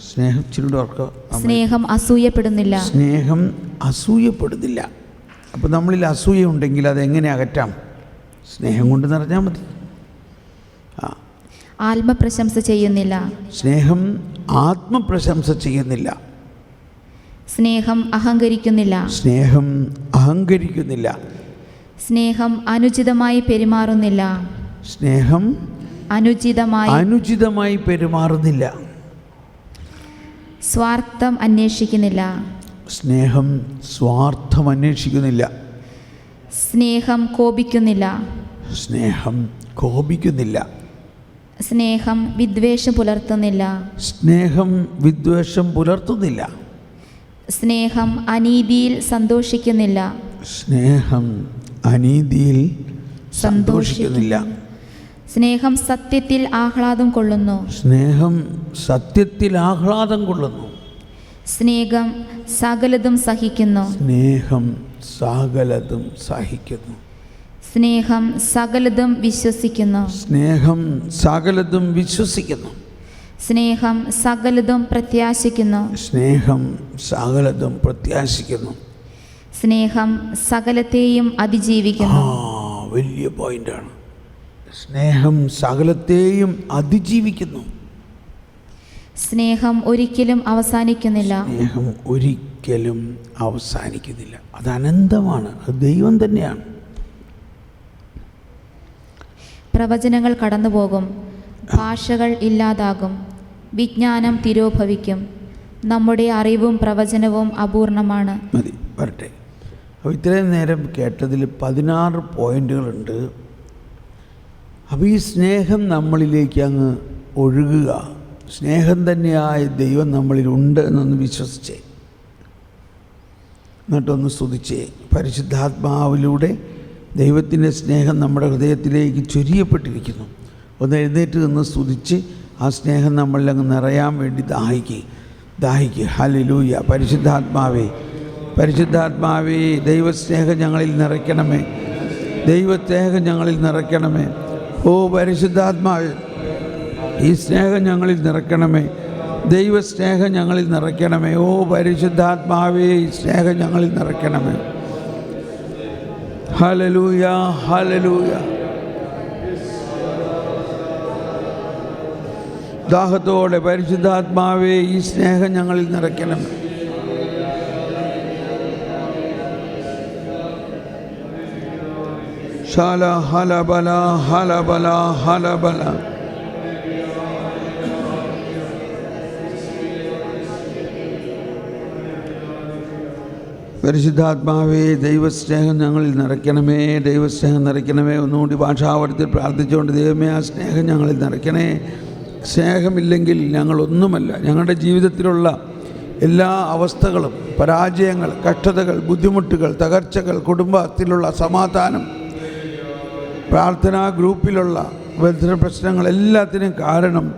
സ്നേഹം ചിലർക്ക് സ്നേഹം അസൂയപ്പെടുന്നില്ല. സ്നേഹം അസൂയപ്പെടുന്നില്ല. അപ്പോൾ നമ്മളിൽ അസൂയ ഉണ്ടെങ്കിൽ അതെങ്ങനെ അകറ്റാം? സ്നേഹം കൊണ്ട് നിറഞ്ഞാൽ മതി. ആത്മപ്രശംസ ചെയ്യുന്നില്ല. സ്നേഹം ആത്മപ്രശംസ ചെയ്യുന്നില്ല. സ്നേഹം അഹങ്കരിക്കുന്നില്ല. സ്നേഹം അഹങ്കരിക്കുന്നില്ല. സ്നേഹം അനുചിതമായി പെരുമാറുന്നില്ല. സ്നേഹം അനുചിതമായി പെരുമാറുന്നില്ല. സ്വാർത്ഥം അന്വേഷിക്കുന്നില്ല. സ്നേഹം സ്വാർത്ഥം അന്വേഷിക്കുന്നില്ല. സ്നേഹം കോപിക്കുന്നില്ല. സ്നേഹം കോപിക്കുന്നില്ല. സ്നേഹം വിദ്വേഷം പുലർത്തുന്നില്ല. സ്നേഹം വിദ്വേഷം പുലർത്തുന്നില്ല. സ്നേഹം അനീതിയിൽ സന്തോഷിക്കുന്നില്ല. സ്നേഹം അനീതിയിൽ സന്തോഷിക്കുന്നില്ല. സ്നേഹം സത്യത്തിൽ ആഹ്ലാദം കൊള്ളുന്നു. സ്നേഹം സത്യത്തിൽ ആഹ്ലാദം കൊള്ളുന്നു. സ്നേഹം സകലതും സഹിക്കുന്നു. സ്നേഹം സകലതും സഹിക്കുന്നു. സ്നേഹം സകലതും വിശ്വസിക്കുന്നു. സ്നേഹം സകലതും വിശ്വസിക്കുന്നു. സ്നേഹം സകലതും പ്രത്യാശിക്കുന്നു. സ്നേഹം സകലതും പ്രത്യാശിക്കുന്നു. സ്നേഹം സകലത്തെയും അതിജീവിക്കുന്നു. വലിയ പോയിന്റാണ്. സ്നേഹം സകലത്തെയും അതിജീവിക്കുന്നു. സ്നേഹം ഒരിക്കലും അവസാനിക്കുന്നില്ല. സ്നേഹം ഒരിക്കലും അവസാനിക്കുന്നില്ല. അത് അനന്തമാണ്. അത് ദൈവം തന്നെയാണ്. പ്രവചനങ്ങൾ കടന്നുപോകും, ഭാഷകൾ ഇല്ലാതാകും, വിജ്ഞാനം തിരോഭവിക്കും. നമ്മുടെ അറിവും പ്രവചനവും അപൂർണമാണ്. മതി, വരട്ടെ. അപ്പോൾ ഇത്രയും നേരം കേട്ടതിൽ 16 പോയിന്റുകളുണ്ട്. അപ്പോൾ ഈ സ്നേഹം നമ്മളിലേക്ക് അങ്ങ് ഒഴുകുക, സ്നേഹം തന്നെയായ ദൈവം നമ്മളിലുണ്ട് എന്നൊന്ന് വിശ്വസിച്ചേ, എന്നിട്ടൊന്ന് സ്തുതിച്ചേ. പരിശുദ്ധാത്മാവിലൂടെ ദൈവത്തിൻ്റെ സ്നേഹം നമ്മുടെ ഹൃദയത്തിലേക്ക് ചൊരിയപ്പെട്ടിരിക്കുന്നു. ഒന്ന് എഴുന്നേറ്റ് നിന്ന് സ്തുതിച്ച് ആ സ്നേഹം നമ്മളിലങ്ങ് നിറയാൻ വേണ്ടി ദാഹിക്കുക. ഹല്ലേലൂയ. പരിശുദ്ധാത്മാവേ ദൈവസ്നേഹം ഞങ്ങളിൽ നിറയ്ക്കണമേ. ദൈവസ്നേഹം ഞങ്ങളിൽ നിറയ്ക്കണമേ. ഓ പരിശുദ്ധാത്മാവേ, ഈ സ്നേഹം ഞങ്ങളിൽ നിറയ്ക്കണമേ. ദൈവസ്നേഹം ഞങ്ങളിൽ നിറയ്ക്കണമേ. ഓ പരിശുദ്ധാത്മാവേ, ഈ സ്നേഹം ഞങ്ങളിൽ നിറയ്ക്കണമേ. Hallelujah, hallelujah. ദാഹത്തോടെ പരിശുദ്ധാത്മാവേ, ഈ സ്നേഹം ഞങ്ങളിൽ നിറയ്ക്കണമേ. ശാല ഹലബല ഹലബല ഹലബല. പരിശുദ്ധാത്മാവേ, ദൈവസ്നേഹം ഞങ്ങളിൽ നിറയ്ക്കണമേ. ദൈവസ്നേഹം നിറയ്ക്കണമേ. ഒന്നുകൂടി ഭാഷാവർത്തിൽ പ്രാർത്ഥിച്ചുകൊണ്ട്, ദൈവമേ ആ സ്നേഹം ഞങ്ങളിൽ നിറയ്ക്കണേ. സ്നേഹമില്ലെങ്കിൽ ഞങ്ങളൊന്നുമല്ല. ഞങ്ങളുടെ ജീവിതത്തിലുള്ള എല്ലാ അവസ്ഥകളും, പരാജയങ്ങൾ, കഷ്ടതകൾ, ബുദ്ധിമുട്ടുകൾ, തകർച്ചകൾ, കുടുംബത്തിലുള്ള സമാധാനം, പ്രാർത്ഥനാ ഗ്രൂപ്പിലുള്ള ബന്ധന പ്രശ്നങ്ങൾ എല്ലാത്തിനും കാരണം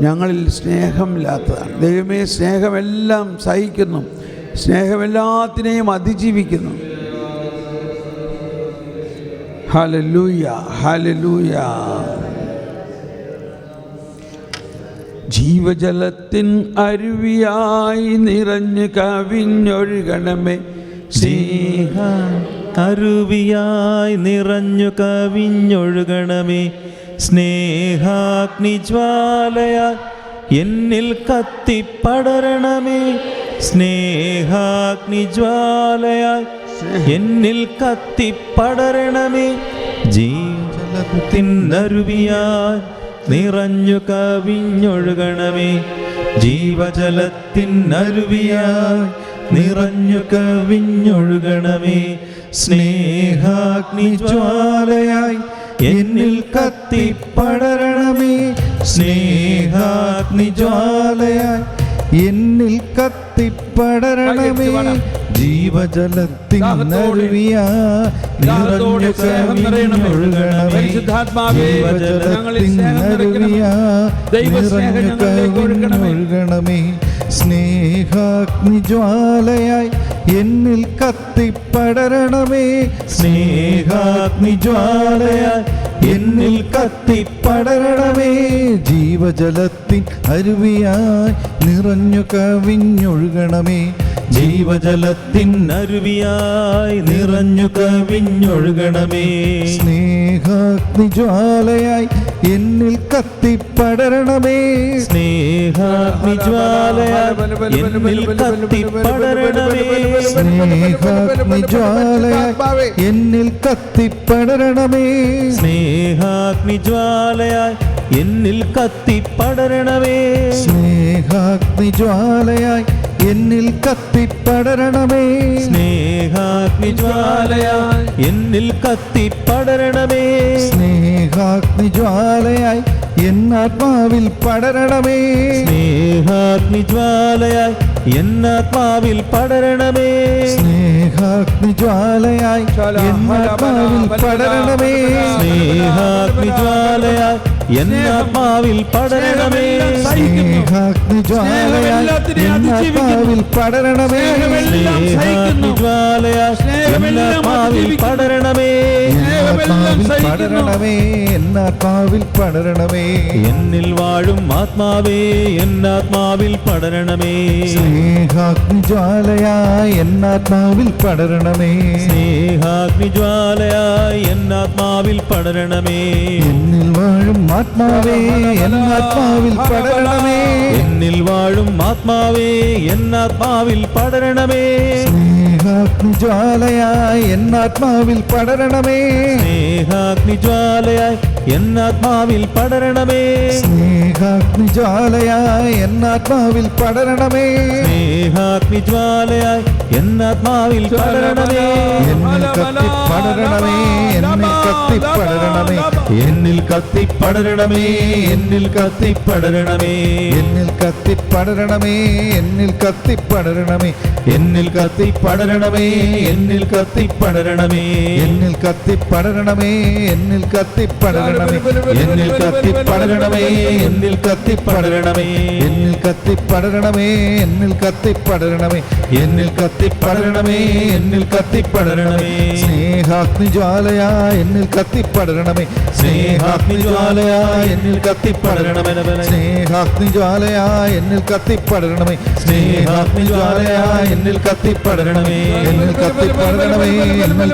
ഞങ്ങളിൽ സ്നേഹമില്ലാത്തതാണ്. ദൈവമേ, സ്നേഹമെല്ലാം സഹിക്കുന്നു, സ്നേഹമെല്ലാത്തിനെയും അതിജീവിക്കുന്നു. Hallelujah, hallelujah. ജീവജലത്തിൻ അരുവിയായി നിറഞ്ഞു കവിഞ്ഞൊഴുകണമേ, സ്നേഹ അരുവിയായി നിറഞ്ഞു കവിഞ്ഞൊഴുകണമേ. സ്നേഹാഗ്നിജ്വാലയായി എന്നിൽ കത്തിപ്പടരണമേ. സ്നേഹാഗ്നിജ്വാലയായി എന്നിൽ കത്തിപ്പടരണമേ. ജീവജലത്തിൻ അരുവിയായി നിറഞ്ഞു കവിഞ്ഞൊഴുകണമേ. ജീവജലത്തിൻ അരുവിയായി നിറഞ്ഞു കവിഞ്ഞൊഴുകണമേ. സ്നേഹാഗ്നിജ്വാലയായി എന്നിൽ കത്തിപ്പടരണമേ. സ്നേഹാഗ്നിജ്വാലയായി എന്നിൽ കത്തിപ്പടരണമേ. ജീവജലത്തിൻ അരുവിയായി നിറഞ്ഞു കവിഞ്ഞൊഴുകണമേ. ജീവജലത്തിൻ അരുവിയായി നിറഞ്ഞു കവിഞ്ഞൊഴുകണമേ. സ്നേഹാഗ്നിജ്വാലയായി എന്നിൽ കത്തിപ്പടരണമേ. സ്നേഹാഗ്നിജ്വാലയായി എന്നിൽ കത്തിപ്പടരണമേ. ജീവജലത്തിൻ അരുവിയായി നിറഞ്ഞു കവിഞ്ഞൊഴുകണമേ. ജീവജലത്തിൻ അരുവിയായി നിറഞ്ഞു കവിഞ്ഞൊഴുകണമേ. സ്നേഹാഗ്നിജ്വാലയായി എന്നിൽ കത്തിപ്പടരണമേ. സ്നേഹാഗ്നിജ്വാലയായി എന്നിൽ കത്തിപ്പടരണമേ. സ്നേഹാഗ്നിജ്വാലയായി എന്നിൽ കത്തിപ്പടരണമേ. സ്നേഹാഗ്നിജ്വാലയായി എന്നിൽ കത്തിപ്പടരണമേ. സ്നേഹാഗ്നിജ്വാലയായി എന്നിൽ കത്തിപ്പടരണമേ. സ്നേഹാഗ്നിജ്വാലയായി എന്നിൽ കത്തിപ്പടരണമേ. സ്നേഹാഗ്നിജ്വാലയായി എന്നാത്മാവിൽ പടരണമേ. സ്നേഹാഗ്നിജ്വാലയായി എന്നാത്മാവിൽ പടരണമേ. സ്നേഹാഗ്നിജ്വാലയായി എന്നാത്മാവിൽ പടരണമേ. സ്നേഹാഗ്നിജ്വാലയായി എന്നാത്മാവിൽ പടരണമേ. സ്നേഹാഗ്നിജ്വാലയായി എന്നാത്മാവിൽ പടരണമേ. സ്നേഹാഗ്നിജ്വാലയായി എന്നാത്മാവിൽ പടരണമേ. പടരണമേ, എന്നാത്മാവിൽ പടരണമേ. എന്നിൽ വാഴും ആത്മാവേ എന്നാത്മാവിൽ പടരണമേ. സ്നേഹാഗ്നിജ്വാലയായി എന്നാത്മാവിൽ പടരണമേ. സ്നേഹാഗ്നിജ്വാലയായി എന്നാത്മാവിൽ പടരണമേ. എന്നിൽ വാഴും ആത്മാവേ എന്നാത്മാവിൽ പടരണമേ. എന്നിൽ വാഴും ആത്മാവേ എന്നാത്മാവിൽ പടരണമേ. സ്നേഹാഗ്നിജ്വാലയായി എന്നാത്മാവിൽ പടരണമേ. സ്നേഹാഗ്നിജ്വാലയായി എന്നാത്മാവിൽ പടരണമേ. സ്നേഹാഗ്നിജ്വാലയായി എന്നാത്മാവിൽ പടരണമേ. സ്നേഹാഗ്നിജ്വാലയായി എന്നാത്മാവിൽ പടരണമേ. എന്നിൽ കത്തിപ്പടരണമേ. എന്നിൽ കത്തിപ്പടരണമേ. എന്നിൽ കത്തിപ്പടരണമേ. എന്നിൽ കത്തിപ്പടരണമേ. എന്നിൽ കത്തിപ്പടരണമേ. എന്നിൽ കത്തിപ്പടരണമേ. എന്നിൽ കത്തിപ്പടരണമേ. എന്നിൽ കത്തിപ്പടരണമേ. എന്നിൽ കത്തിപ്പടരണമേ. എന്നിൽ കത്തിപ്പടരണമേ. എന്നിൽ കത്തിപ്പടരണമേ. എന്നിൽ കത്തിപ്പടരണമേ. എന്നിൽ കത്തിപ്പടരണമേ. എന്നിൽ കത്തിപ്പടരണമേ. എന്നിൽ കത്തിപ്പടരണമേ. എന്നിൽ കത്തിപ്പടരണമേ. സ്നേഹാഗ്നിജ്വാലയായി എന്നിൽ കത്തിപ്പടരണമേ. സ്നേഹാഗ്നിജ്വാലയായി എന്നിൽ കത്തിപ്പടരണമേ. സ്നേഹാഗ്നിജ്വാലയായി എന്നിൽ കത്തിപ്പടരണമേ. സ്നേഹാഗ്നിജ്വാലയായി എന്നിൽ കത്തിപ്പടരണമേ. എന്നിൽ കത്തിപ്പടരണമേ. എന്നിൽ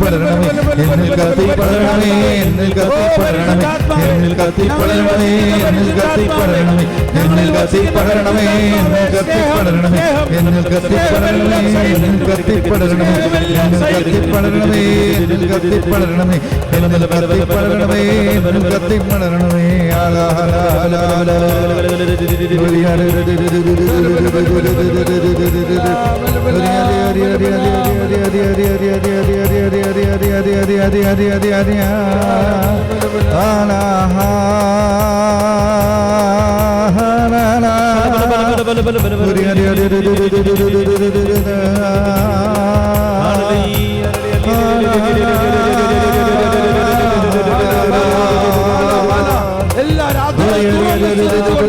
കത്തിപ്പടരണമേ. എന്നിൽ കത്തിപ്പടരണമേ. എന്നിൽ കത്തിപ്പടരണമേ. എന്നിൽ കത്തിപ്പടരണമേ. എന്നിൽ കത്തിപ്പടരണമേ. എന്നിൽ കത്തിപ്പടരണമേ. എന്നിൽ കത്തിപ്പടരണമേ. എന്നിൽ കത്തിപ്പടരണമേ. എന്നിൽ കത്തിപ്പടരണമേ. എന്നിൽ കത്തിപ്പടരണമേ. എന്നിൽ കത്തിപ്പടരണമേ. എന്നിൽ കത്തിപ്പടരണമേ. എന്നിൽ കത്തിപ്പടരണമേ. ആലാ ആലാ ആലാ ആലാ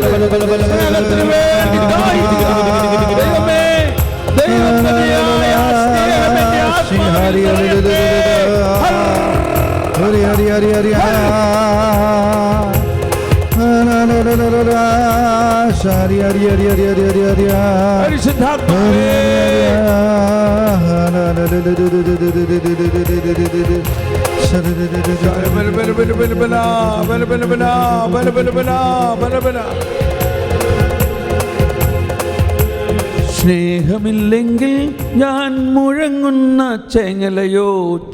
സ്നേഹത്തിന് വേണ്ടി ദാഹിക്കുന്നു. ദൈവമേ, ദൈവത്തിനായ സ്നേഹമെന്നെ ആത്മാവിൽ പരിശുദ്ധാത്മാവേ, സ്നേഹമില്ലെങ്കിൽ ഞാൻ മുഴങ്ങുന്ന ചെങ്ങലയോ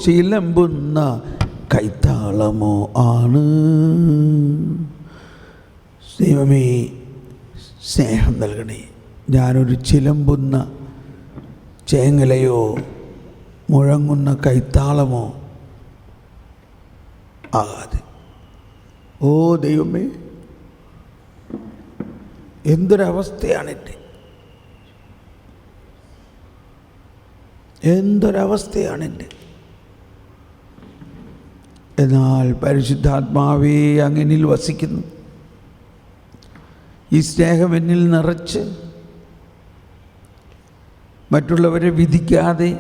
ചിലമ്പുന്ന കൈത്താളമോ ആണ്. ദൈവമേ, സ്നേഹം നൽകണേ. ഞാനൊരു ചിലമ്പുന്ന ചേങ്ങലയോ മുഴങ്ങുന്ന കൈത്താളമോ ആകാതെ. ഓ ദൈവമേ, എന്തൊരവസ്ഥയാണെൻ്റെ, എന്തൊരവസ്ഥയാണെൻ്റെ. എന്നാൽ പരിശുദ്ധാത്മാവേ അങ്ങനിൽ വസിക്കുന്നു. ഈ സ്നേഹം എന്നിൽ നിറച്ച് മറ്റുള്ളവരെ വിധിക്കാതെ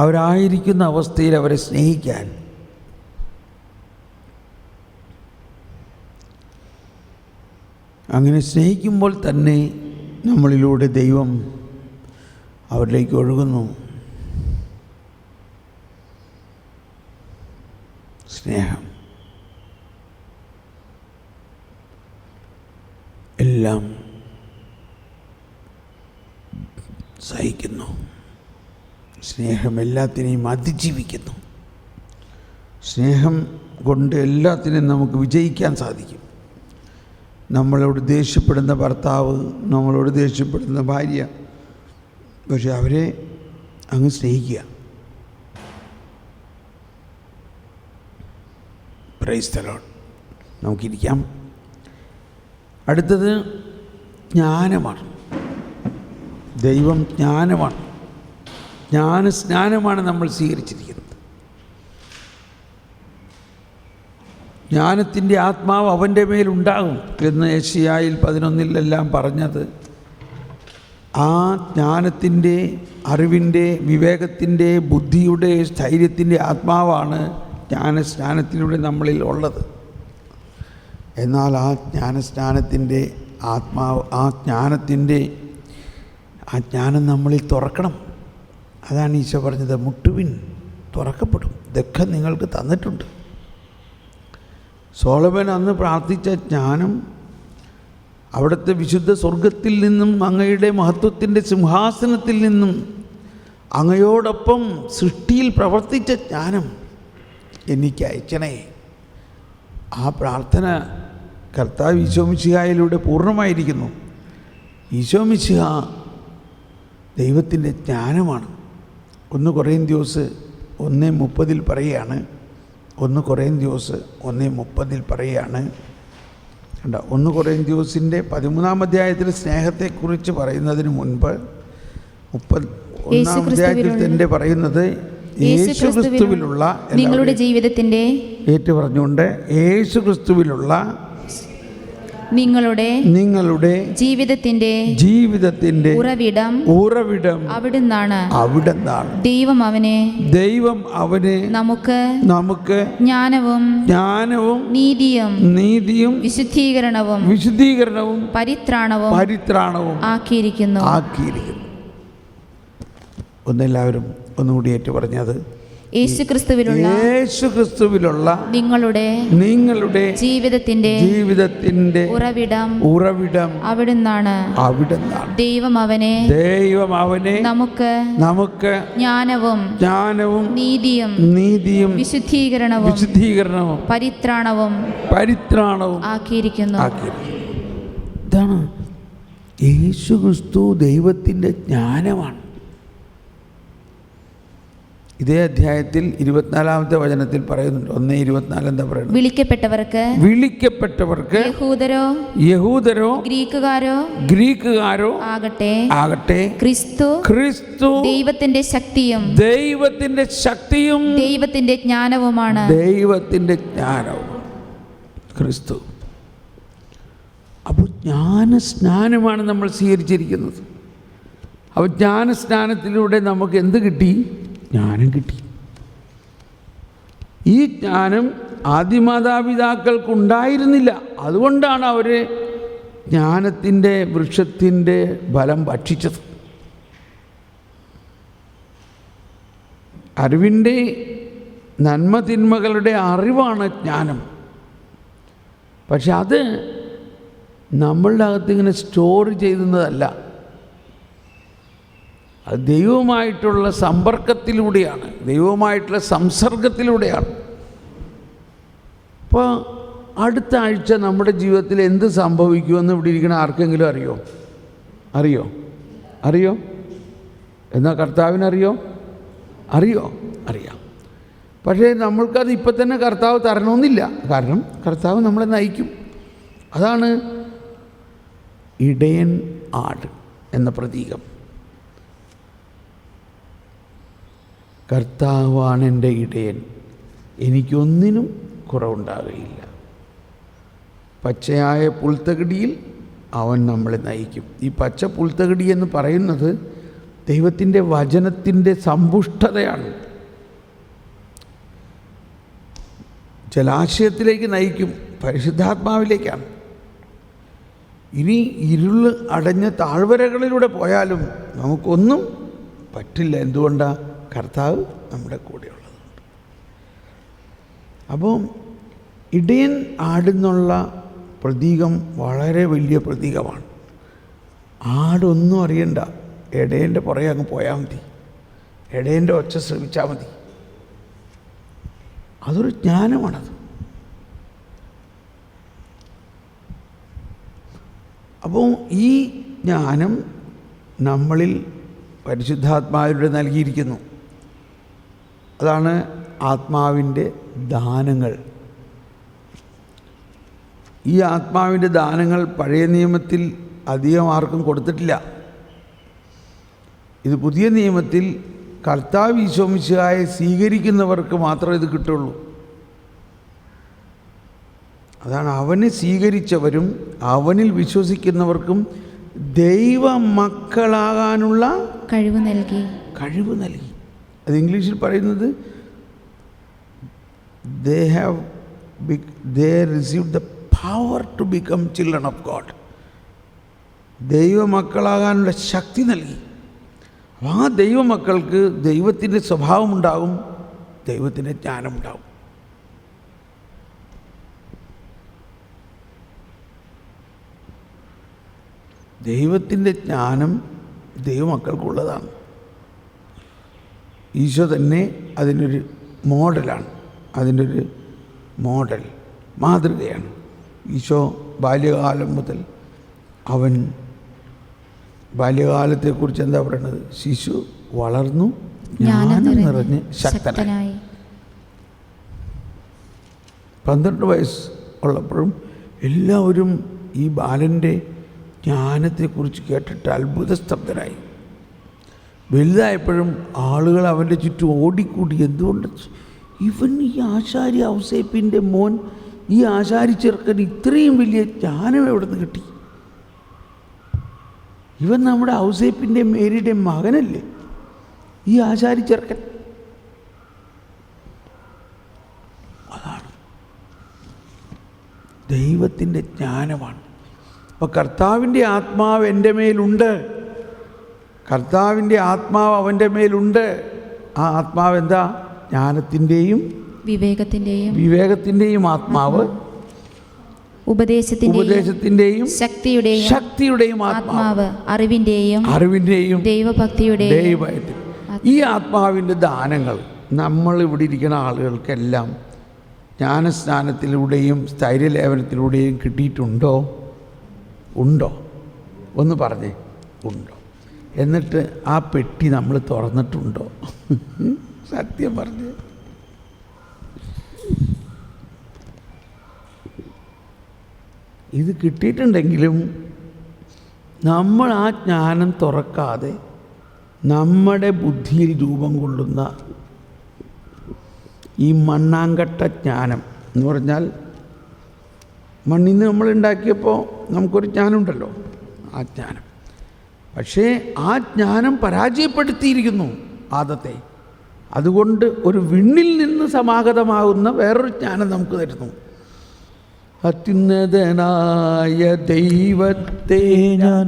അവരായിരിക്കുന്ന അവസ്ഥയിൽ അവരെ സ്നേഹിക്കാൻ അങ്ങനെ സ്നേഹിക്കുമ്പോൾ തന്നെ നമ്മളിലൂടെ ദൈവം അവരിലേക്ക് ഒഴുകുന്നു. സ്നേഹം എല്ലാം സഹിക്കുന്നു. സ്നേഹം എല്ലാത്തിനെയും അതിജീവിക്കുന്നു. സ്നേഹം കൊണ്ട് എല്ലാത്തിനെയും നമുക്ക് വിജയിക്കാൻ സാധിക്കും. നമ്മളോട് ദേഷ്യപ്പെടുന്ന ഭർത്താവ്, നമ്മളോട് ദേഷ്യപ്പെടുന്ന ഭാര്യ, പക്ഷെ അവരെ അങ്ങ് സ്നേഹിക്കുക. Praise the lord. നമുക്കിരിക്കാം. അടുത്തത് ജ്ഞാനമാണ്. ദൈവം ജ്ഞാനമാണ്. ജ്ഞാനസ്നാനമാണ് നമ്മൾ സ്വീകരിച്ചിരിക്കുന്നത്. ജ്ഞാനത്തിൻ്റെ ആത്മാവ് അവൻ്റെ മേലുണ്ടാകും എന്ന് യെശയ്യായിൽ 11 പറഞ്ഞത്. ആ ജ്ഞാനത്തിൻ്റെ, അറിവിൻ്റെ, വിവേകത്തിൻ്റെ, ബുദ്ധിയുടെ, സ്ഥൈര്യത്തിൻ്റെ ആത്മാവാണ് ജ്ഞാനസ്നാനത്തിലൂടെ നമ്മളിൽ ഉള്ളത്. എന്നാൽ ആ ജ്ഞാനസ്നാനത്തിൻ്റെ ആത്മാവ്, ആ ജ്ഞാനം നമ്മളിൽ തുറക്കണം. അതാണ് ഈശോ പറഞ്ഞത്, മുട്ടുവിൻ തുറക്കപ്പെടും, ഇതൊക്കെ നിങ്ങൾക്ക് തന്നിട്ടുണ്ട്. സോളമൻ അന്ന് പ്രാർത്ഥിച്ച ജ്ഞാനം അവിടുത്തെ വിശുദ്ധ സ്വർഗത്തിൽ നിന്നും, അങ്ങയുടെ മഹത്വത്തിൻ്റെ സിംഹാസനത്തിൽ നിന്നും അങ്ങയോടൊപ്പം സൃഷ്ടിയിൽ പ്രവർത്തിച്ച ജ്ഞാനം എനിക്ക് അയച്ചണേ. ആ പ്രാർത്ഥന കർത്താവ് ഈശോ മിശിഹായിലൂടെ പൂർണ്ണമായിരിക്കുന്നു. ഈശോ മിശിഹ ദൈവത്തിൻ്റെ ജ്ഞാനമാണ്. 1 കൊറിന്ത്യോസ് 1:30 പറയുകയാണ്. 1 കൊറിന്ത്യോസ് 1:30 പറയുകയാണ്. 1 കൊറിന്ത്യോസിൻ്റെ 13-ാം അധ്യായത്തിൽ സ്നേഹത്തെക്കുറിച്ച് പറയുന്നതിന് മുൻപ് 31-ാം അധ്യായത്തിൽ തന്നെ പറയുന്നത് യേശുക്രിസ്തുവിലുള്ള നിങ്ങളുടെ ജീവിതത്തിൻ്റെ ഏറ്റു പറഞ്ഞുകൊണ്ട് യേശുക്രിസ്തുവിലുള്ള നിങ്ങളുടെ ജീവിതത്തിന്റെ ഉറവിടം അവിടുന്നാണ്. ദൈവം അവനെ നമുക്ക് ജ്ഞാനവും നീതിയും വിശുദ്ധീകരണവും പരിത്രാണവും ആക്കിയിരിക്കുന്നു. ഒന്നെല്ലാവരും ഒന്നുകൂടി ഏറ്റു പറഞ്ഞത്, യേശുക്രിസ്തുവിലുള്ള നിങ്ങളുടെ ജീവിതത്തിന്റെ ഉറവിടം അവിടുന്നാണ്. ദൈവം അവനെ നമുക്ക് ജ്ഞാനവും നീതിയും വിശുദ്ധീകരണവും പരിത്രാണവും ആക്കിയിരിക്കുന്നു. ഇതാണ് യേശുക്രിസ്തു ദൈവത്തിന്റെ ജ്ഞാനമാണ്. ഇതേ അധ്യായത്തിൽ 24-ാമത്തെ വചനത്തിൽ പറയുന്നുണ്ട്. 1:24 എന്താ പറയുന്നത്? വിളിക്കപ്പെട്ടവർക്ക് യഹൂദരോ ഗ്രീക്കുകാരോ ആകട്ടെ ക്രിസ്തു ദൈവത്തിന്റെ ശക്തിയും ദൈവത്തിന്റെ ജ്ഞാനവും ക്രിസ്തു. അപ്പോൾ ജ്ഞാനസ്നാനമാണ് നമ്മൾ സ്വീകരിച്ചിരിക്കുന്നത്. അപ്പോൾ ജ്ഞാനസ്നാനത്തിലൂടെ നമുക്ക് എന്ത് കിട്ടി? ജ്ഞാനം കിട്ടി. ഈ ജ്ഞാനം ആദിമാതാപിതാക്കൾക്കുണ്ടായിരുന്നില്ല. അതുകൊണ്ടാണ് അവർ ജ്ഞാനത്തിൻ്റെ വൃക്ഷത്തിൻ്റെ ഫലം ഭക്ഷിച്ചത്. അറിവിൻ്റെ നന്മ തിന്മകളുടെ അറിവാണ് ജ്ഞാനം. പക്ഷെ അത് നമ്മളുടെ അകത്ത് ഇങ്ങനെ സ്റ്റോർ ചെയ്യുന്നതല്ല. അത് ദൈവവുമായിട്ടുള്ള സമ്പർക്കത്തിലൂടെയാണ്, ദൈവവുമായിട്ടുള്ള സംസർഗത്തിലൂടെയാണ്. അപ്പോൾ അടുത്ത ആഴ്ച നമ്മുടെ ജീവിതത്തിൽ എന്ത് സംഭവിക്കുമെന്ന് ഇവിടെ ഇരിക്കുന്ന ആർക്കെങ്കിലും അറിയോ? എന്നാൽ കർത്താവിനറിയോ? അറിയാം. പക്ഷേ നമ്മൾക്കത് ഇപ്പം തന്നെ കർത്താവ് തരണമെന്നില്ല. കാരണം കർത്താവ് നമ്മളെ നയിക്കും. അതാണ് ഇടയൻ ആട് എന്ന പ്രതീകം. കർത്താവാണ് എൻ്റെ ഇടയൻ, എനിക്കൊന്നിനും കുറവുണ്ടാകുകയില്ല. പച്ചയായ പുൽത്തകിടിയിൽ അവൻ നമ്മളെ നയിക്കും. ഈ പച്ച പുൽത്തകിടി എന്ന് പറയുന്നത് ദൈവത്തിൻ്റെ വചനത്തിൻ്റെ സമ്പുഷ്ടതയാണ്. ജലാശയത്തിലേക്ക് നയിക്കും, പരിശുദ്ധാത്മാവിലേക്കാണ്. ഇനി ഇരുള് അടഞ്ഞ താഴ്വരകളിലൂടെ പോയാലും നമുക്കൊന്നും പറ്റില്ല. എന്തുകൊണ്ടാണ്? കർത്താവ് നമ്മുടെ കൂടെയുള്ളത്. അപ്പോൾ ഇടയൻ ആടെന്നുള്ള പ്രതീകം വളരെ വലിയ പ്രതീകമാണ്. ആടൊന്നും അറിയണ്ട, ഇടയൻ്റെ പുറകെ അങ്ങ് പോയാൽ മതി, ഇടയൻ്റെ ഒച്ച ശ്രമിച്ചാൽ മതി. അതൊരു ജ്ഞാനമാണത്. അപ്പോൾ ഈ ജ്ഞാനം നമ്മളിൽ പരിശുദ്ധാത്മാവിലൂടെ നൽകിയിരിക്കുന്നു. അതാണ് ആത്മാവിൻ്റെ ദാനങ്ങൾ. ഈ ആത്മാവിൻ്റെ ദാനങ്ങൾ പഴയ നിയമത്തിൽ അധികം ആർക്കും കൊടുത്തിട്ടില്ല. ഇത് പുതിയ നിയമത്തിൽ കർത്താവ് ഈശോ മിശിഹായെ സ്വീകരിക്കുന്നവർക്ക് മാത്രമേ ഇത് കിട്ടുള്ളൂ. അതാണ് അവനെ സ്വീകരിച്ചവരും അവനിൽ വിശ്വസിക്കുന്നവർക്കും ദൈവ മക്കളാകാനുള്ള കഴിവ് നൽകി. അത് ഇംഗ്ലീഷിൽ പറയുന്നത് they received the power to become children of God. ദൈവമക്കളാകാനുള്ള ശക്തി നൽകി. ആ ദൈവമക്കൾക്ക് ദൈവത്തിൻ്റെ സ്വഭാവമുണ്ടാകും, ദൈവത്തിൻ്റെ ജ്ഞാനമുണ്ടാകും. ദൈവത്തിൻ്റെ ജ്ഞാനം ദൈവമക്കൾക്കുള്ളതാണ്. ഈശോ തന്നെ അതിനൊരു മോഡലാണ്, അതിനൊരു മാതൃകയാണ്. ഈശോ ബാല്യകാലം മുതൽ അവൻ ബാല്യകാലത്തെക്കുറിച്ച് എന്താ പറയുന്നത്? ശിശു വളർന്നു ജ്ഞാനം നിറഞ്ഞ് ശക്തനായി. 12 വയസ്സ് ഉള്ളപ്പോഴും എല്ലാവരും ഈ ബാലൻ്റെ ജ്ഞാനത്തെക്കുറിച്ച് കേട്ടിട്ട് അത്ഭുതസ്തബ്ധരായി. വലുതായപ്പോഴും ആളുകൾ അവൻ്റെ ചുറ്റും ഓടിക്കൂടി. എന്തുകൊണ്ട്? ഇവൻ ഈ ആശാരി ഔസേപ്പിൻ്റെ മോൻ, ഈ ആശാരി ചെറുക്കൻ ഇത്രയും വലിയ ജ്ഞാനം എവിടെ നിന്ന് കിട്ടി? ഇവൻ നമ്മുടെ ഔസേപ്പിൻ്റെ മേരിയുടെ മകനല്ലേ ഈ ആശാരി ചെറുക്കൻ? അതാണ് ദൈവത്തിൻ്റെ ജ്ഞാനമാണ്. അപ്പോൾ കർത്താവിൻ്റെ ആത്മാവ് എൻ്റെ മേലുണ്ട്, കർത്താവിൻ്റെ ആത്മാവ് അവൻ്റെ മേലുണ്ട്. ആ ആത്മാവ് എന്താ? ജ്ഞാനത്തിൻ്റെയും വിവേകത്തിൻ്റെയും ആത്മാവ്, ഉപദേശത്തിൻ്റെയും ശക്തിയുടെയും ആത്മാവ്, അറിവിൻ്റെയും ദൈവഭക്തിയുടെയും. ഈ ആത്മാവിൻ്റെ ദാനങ്ങൾ നമ്മൾ ഇവിടെ ഇരിക്കുന്ന ആളുകൾക്കെല്ലാം ജ്ഞാനസ്നാനത്തിലൂടെയും സ്ഥൈര്യലേപനത്തിലൂടെയും കിട്ടിയിട്ടുണ്ടോ? ഉണ്ടോ? ഒന്ന് പറഞ്ഞേ, ഉണ്ടോ? എന്നിട്ട് ആ പെട്ടി നമ്മൾ തുറന്നിട്ടുണ്ടോ? സത്യം പറഞ്ഞ് ഇത് കിട്ടിയിട്ടുണ്ടെങ്കിലും നമ്മൾ ആ ജ്ഞാനം തുറക്കാതെ നമ്മുടെ ബുദ്ധിയിൽ രൂപം കൊള്ളുന്ന ഈ മണ്ണാങ്കട്ട ജ്ഞാനം എന്ന് പറഞ്ഞാൽ മണ്ണിൽ നിന്ന് നമ്മൾ ഉണ്ടാക്കിയപ്പോൾ നമുക്കൊരു ജ്ഞാനമുണ്ടല്ലോ, ആ ജ്ഞാനം. പക്ഷേ ആ ജ്ഞാനം പരാജയപ്പെടുത്തിയിരിക്കുന്നു ആദത്തെ. അതുകൊണ്ട് ഒരു വിണ്ണിൽ നിന്ന് സമാഗതമാകുന്ന വേറൊരു ജ്ഞാനം നമുക്ക് തരുന്നു. അത്യുന്നതനായ ദൈവത്തെ ഞാൻ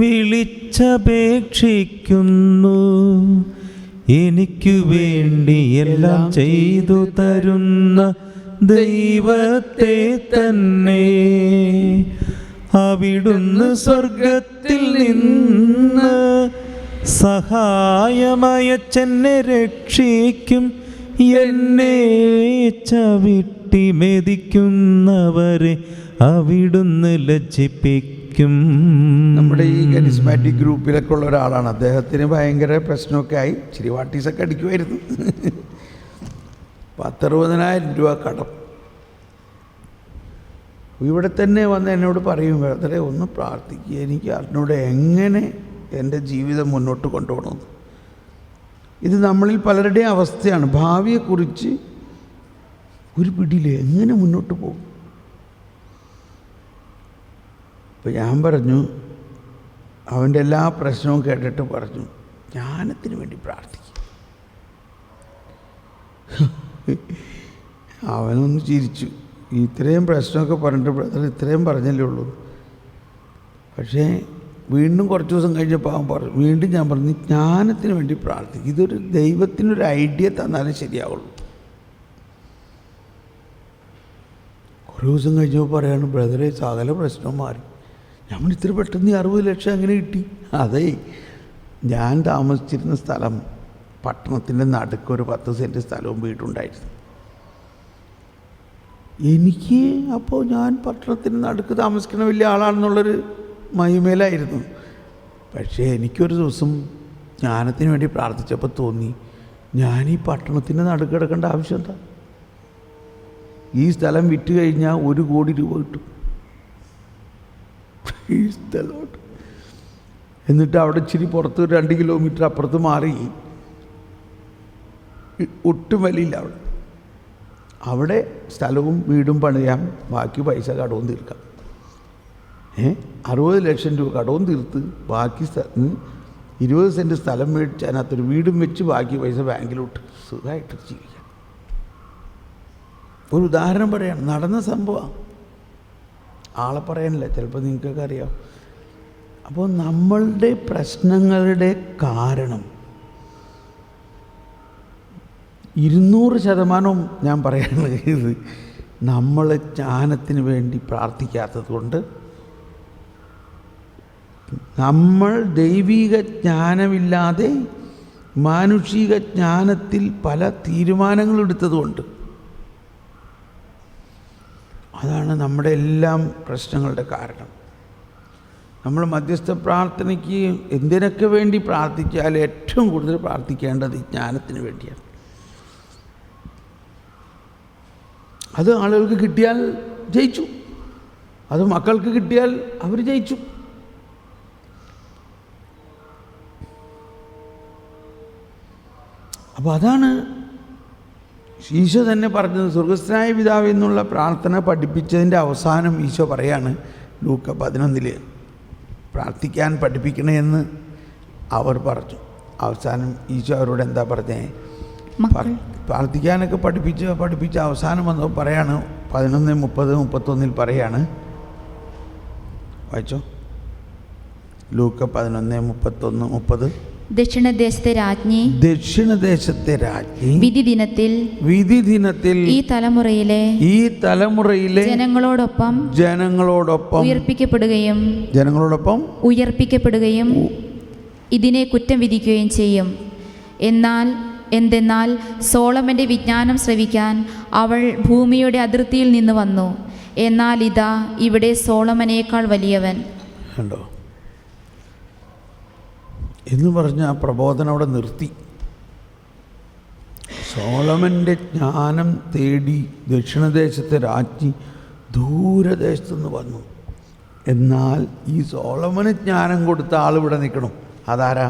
വിളിച്ചപേക്ഷിക്കുന്നു, എനിക്കു വേണ്ടി എല്ലാം ചെയ്തു തരുന്ന ദൈവത്തെ തന്നെ. അവിടുന്ന് സ്വർഗത്തിൽ നിന്ന് സഹായമയച്ചെന്നെ രക്ഷിക്കും. എന്നെ ചവിട്ടി മെതിക്കുന്നവരെ അവിടുന്ന് ലജ്ജിപ്പിക്കും. നമ്മുടെ ഈ കരിസ്മാറ്റിക് ഗ്രൂപ്പിലൊക്കെ ഉള്ള ഒരാളാണ്. അദ്ദേഹത്തിന് ഭയങ്കര പ്രശ്നമൊക്കെ ആയി, ഇച്ചിരി വാട്ടീസൊക്കെ അടിക്കുമായിരുന്നു. 10,60,000 രൂപ കടം. ഇവിടെ തന്നെ വന്ന് എന്നോട് പറയും, വേറെ ഒന്ന് പ്രാർത്ഥിക്കുക, എനിക്ക് അതിനോട് എങ്ങനെ എൻ്റെ ജീവിതം മുന്നോട്ട് കൊണ്ടുപോകണമെന്ന്. ഇത് നമ്മളിൽ പലരുടെയും അവസ്ഥയാണ്. ഭാവിയെക്കുറിച്ച് ഒരു പിടിയില്ല, എങ്ങനെ മുന്നോട്ട് പോകും. അപ്പോൾ ഞാൻ പറഞ്ഞു, അവൻ്റെ എല്ലാ പ്രശ്നവും കേട്ടിട്ട് പറഞ്ഞു, ജ്ഞാനത്തിന് വേണ്ടി പ്രാർത്ഥിക്കും. അവനൊന്ന് ചിരിച്ചു. ഇത്രയും പ്രശ്നമൊക്കെ പറഞ്ഞിട്ട് ബ്രദർ ഇത്രയും പറഞ്ഞല്ലേ ഉള്ളൂ. പക്ഷേ വീണ്ടും കുറച്ച് ദിവസം കഴിഞ്ഞപ്പോൾ അവൻ പറഞ്ഞു, വീണ്ടും ഞാൻ പറഞ്ഞു, ജ്ഞാനത്തിന് വേണ്ടി പ്രാർത്ഥിക്കും. ഇതൊരു ദൈവത്തിനൊരു ഐഡിയ തന്നാലേ ശരിയാവുള്ളൂ. കുറേ ദിവസം കഴിഞ്ഞപ്പോൾ പറയാണ്, ബ്രദറെ സകല പ്രശ്നവും മാറി. നമ്മൾ ഇത്ര പെട്ടെന്ന് 60 ലക്ഷം എങ്ങനെ കിട്ടി? അതേ, ഞാൻ താമസിച്ചിരുന്ന സ്ഥലം പട്ടണത്തിൻ്റെ നടുക്കൊരു 10 സെൻറ്റ് സ്ഥലവും വീടുണ്ടായിരുന്നു. എനിക്ക് അപ്പോൾ ഞാൻ പട്ടണത്തിന് നടുക്ക് താമസിക്കുന്ന വലിയ ആളാണെന്നുള്ളൊരു മഹിമയിലായിരുന്നു. പക്ഷേ എനിക്കൊരു ദിവസം ജ്ഞാനത്തിന് വേണ്ടി പ്രാർത്ഥിച്ചപ്പോൾ തോന്നി, ഞാൻ ഈ പട്ടണത്തിൻ്റെ നടുക്ക് കിടക്കേണ്ട ആവശ്യം എന്താ? ഈ സ്ഥലം വിറ്റ് കഴിഞ്ഞാൽ 1 കോടി രൂപ കിട്ടും ഈ സ്ഥലത്തോട്ട്. എന്നിട്ട് അവിടെ ഇച്ചിരി പുറത്ത് 2 കിലോമീറ്റർ അപ്പുറത്ത് മാറി, ഒട്ടും വിലയില്ല അവിടെ സ്ഥലവും വീടും പണിയാം, ബാക്കി പൈസ കടവും തീർക്കാം. 60 ലക്ഷം രൂപ കടവും തീർത്ത് ബാക്കി 20 സെൻറ്റ് സ്ഥലം മേടിച്ച് അതിനകത്തൊരു വീടും വെച്ച് ബാക്കി പൈസ ബാങ്കിലോട്ട് സുഖമായിട്ട് ജീവിക്കാം. ഒരു ഉദാഹരണം പറയാണ്, നടന്ന സംഭവം, ആളെ പറയാനില്ല, ചിലപ്പോൾ നിങ്ങൾക്കൊക്കെ അറിയാം. അപ്പോൾ നമ്മളുടെ പ്രശ്നങ്ങളുടെ കാരണം 200% ഞാൻ പറയുന്നത് നമ്മൾ ജ്ഞാനത്തിന് വേണ്ടി പ്രാർത്ഥിക്കാത്തത് കൊണ്ട്, നമ്മൾ ദൈവിക ജ്ഞാനമില്ലാതെ മാനുഷിക ജ്ഞാനത്തിൽ പല തീരുമാനങ്ങളെടുത്തതുകൊണ്ട്, അതാണ് നമ്മുടെ എല്ലാം പ്രശ്നങ്ങളുടെ കാരണം. നമ്മൾ മധ്യസ്ഥ പ്രാർത്ഥനയ്ക്ക് എന്തിനൊക്കെ വേണ്ടി പ്രാർത്ഥിച്ചാൽ ഏറ്റവും കൂടുതൽ പ്രാർത്ഥിക്കേണ്ടത് ജ്ഞാനത്തിന് വേണ്ടിയാണ്. അത് ആളുകൾക്ക് കിട്ടിയാൽ ജയിച്ചു, അത് മക്കൾക്ക് കിട്ടിയാൽ അവർ ജയിച്ചു. അപ്പോൾ അതാണ് ഈശോ തന്നെ പറഞ്ഞത്. സ്വർഗസ്ഥനായ പിതാവേ എന്നുള്ള പ്രാർത്ഥന പഠിപ്പിച്ചതിൻ്റെ അവസാനം ഈശോ പറയാണ് ലൂക്ക 11 പ്രാർത്ഥിക്കാൻ പഠിപ്പിക്കണേ എന്ന് അവർ പറഞ്ഞു. അവസാനം ഈശോ അവരോട് എന്താ പറഞ്ഞേ? പ്രാർത്ഥിക്കാനൊക്കെ പഠിപ്പിച്ച് അവസാനം വന്നപ്പോൾ പറയാണ് 11:30-31 പറയാണ്, വായിച്ചോ. ലൂക്ക 11:31-30. ദക്ഷിണദേശത്തെ രാജ്ഞി വിധി ദിനത്തിൽ ഈ തലമുറയിലെ ജനങ്ങളോടൊപ്പം ഉയർപ്പിക്കപ്പെടുകയും ഇതിനെ കുറ്റം വിധിക്കുകയും ചെയ്യും. എന്തെന്നാൽ സോളമന്റെ വിജ്ഞാനം ശ്രവിക്കാൻ അവൾ ഭൂമിയുടെ അതിർത്തിയിൽ നിന്ന് വന്നു. എന്നാൽ ഇതാ ഇവിടെ സോളമനേക്കാൾ വലിയവൻ. കണ്ടോ എന്ന് പറഞ്ഞ ആ പ്രബോധനം അവിടെ നിർത്തി. സോളമൻ്റെ ജ്ഞാനം തേടി ദക്ഷിണദേശത്തെ രാജ്ഞി ദൂരദേശത്തുനിന്ന് വന്നു. എന്നാൽ ഈ സോളമന് ജ്ഞാനം കൊടുത്ത ആളിവിടെ നിൽക്കണം. അതാരാ?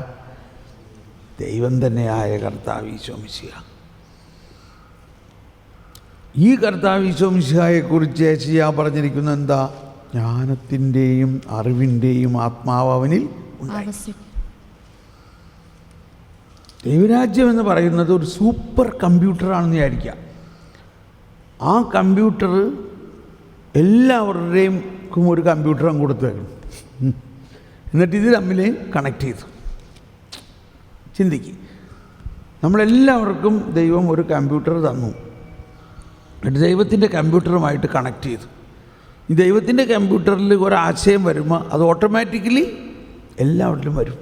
ദൈവം തന്നെയായ കർത്താവ് ഈശോ മിശിഹാ. ഈ കർത്താവ് ഈശോ മിശിഹായെക്കുറിച്ച് യേശയ്യാ പറഞ്ഞിരിക്കുന്നത് എന്താ? ജ്ഞാനത്തിൻ്റെയും അറിവിൻ്റെയും ആത്മാവ് അവനിൽ ഉണ്ടായി. ദൈവരാജ്യം എന്ന് പറയുന്നത് ഒരു സൂപ്പർ കമ്പ്യൂട്ടറാണെന്ന് വിചാരിക്കാം. ആ കമ്പ്യൂട്ടർ എല്ലാവരുടെയും ഒരു കമ്പ്യൂട്ടറും കൊടുത്തു വെക്കണം. എന്നിട്ട് ഇത് തമ്മിൽ കണക്ട് ചെയ്തു. ചിന്തിക്ക്, നമ്മളെല്ലാവർക്കും ദൈവം ഒരു കമ്പ്യൂട്ടർ തന്നു. എന്നിട്ട് ദൈവത്തിൻ്റെ കമ്പ്യൂട്ടറുമായിട്ട് കണക്ട് ചെയ്തു. ഈ ദൈവത്തിൻ്റെ കമ്പ്യൂട്ടറിൽ ഒരാശയം വരുമ്പോൾ അത് ഓട്ടോമാറ്റിക്കലി എല്ലാവരിലും വരും.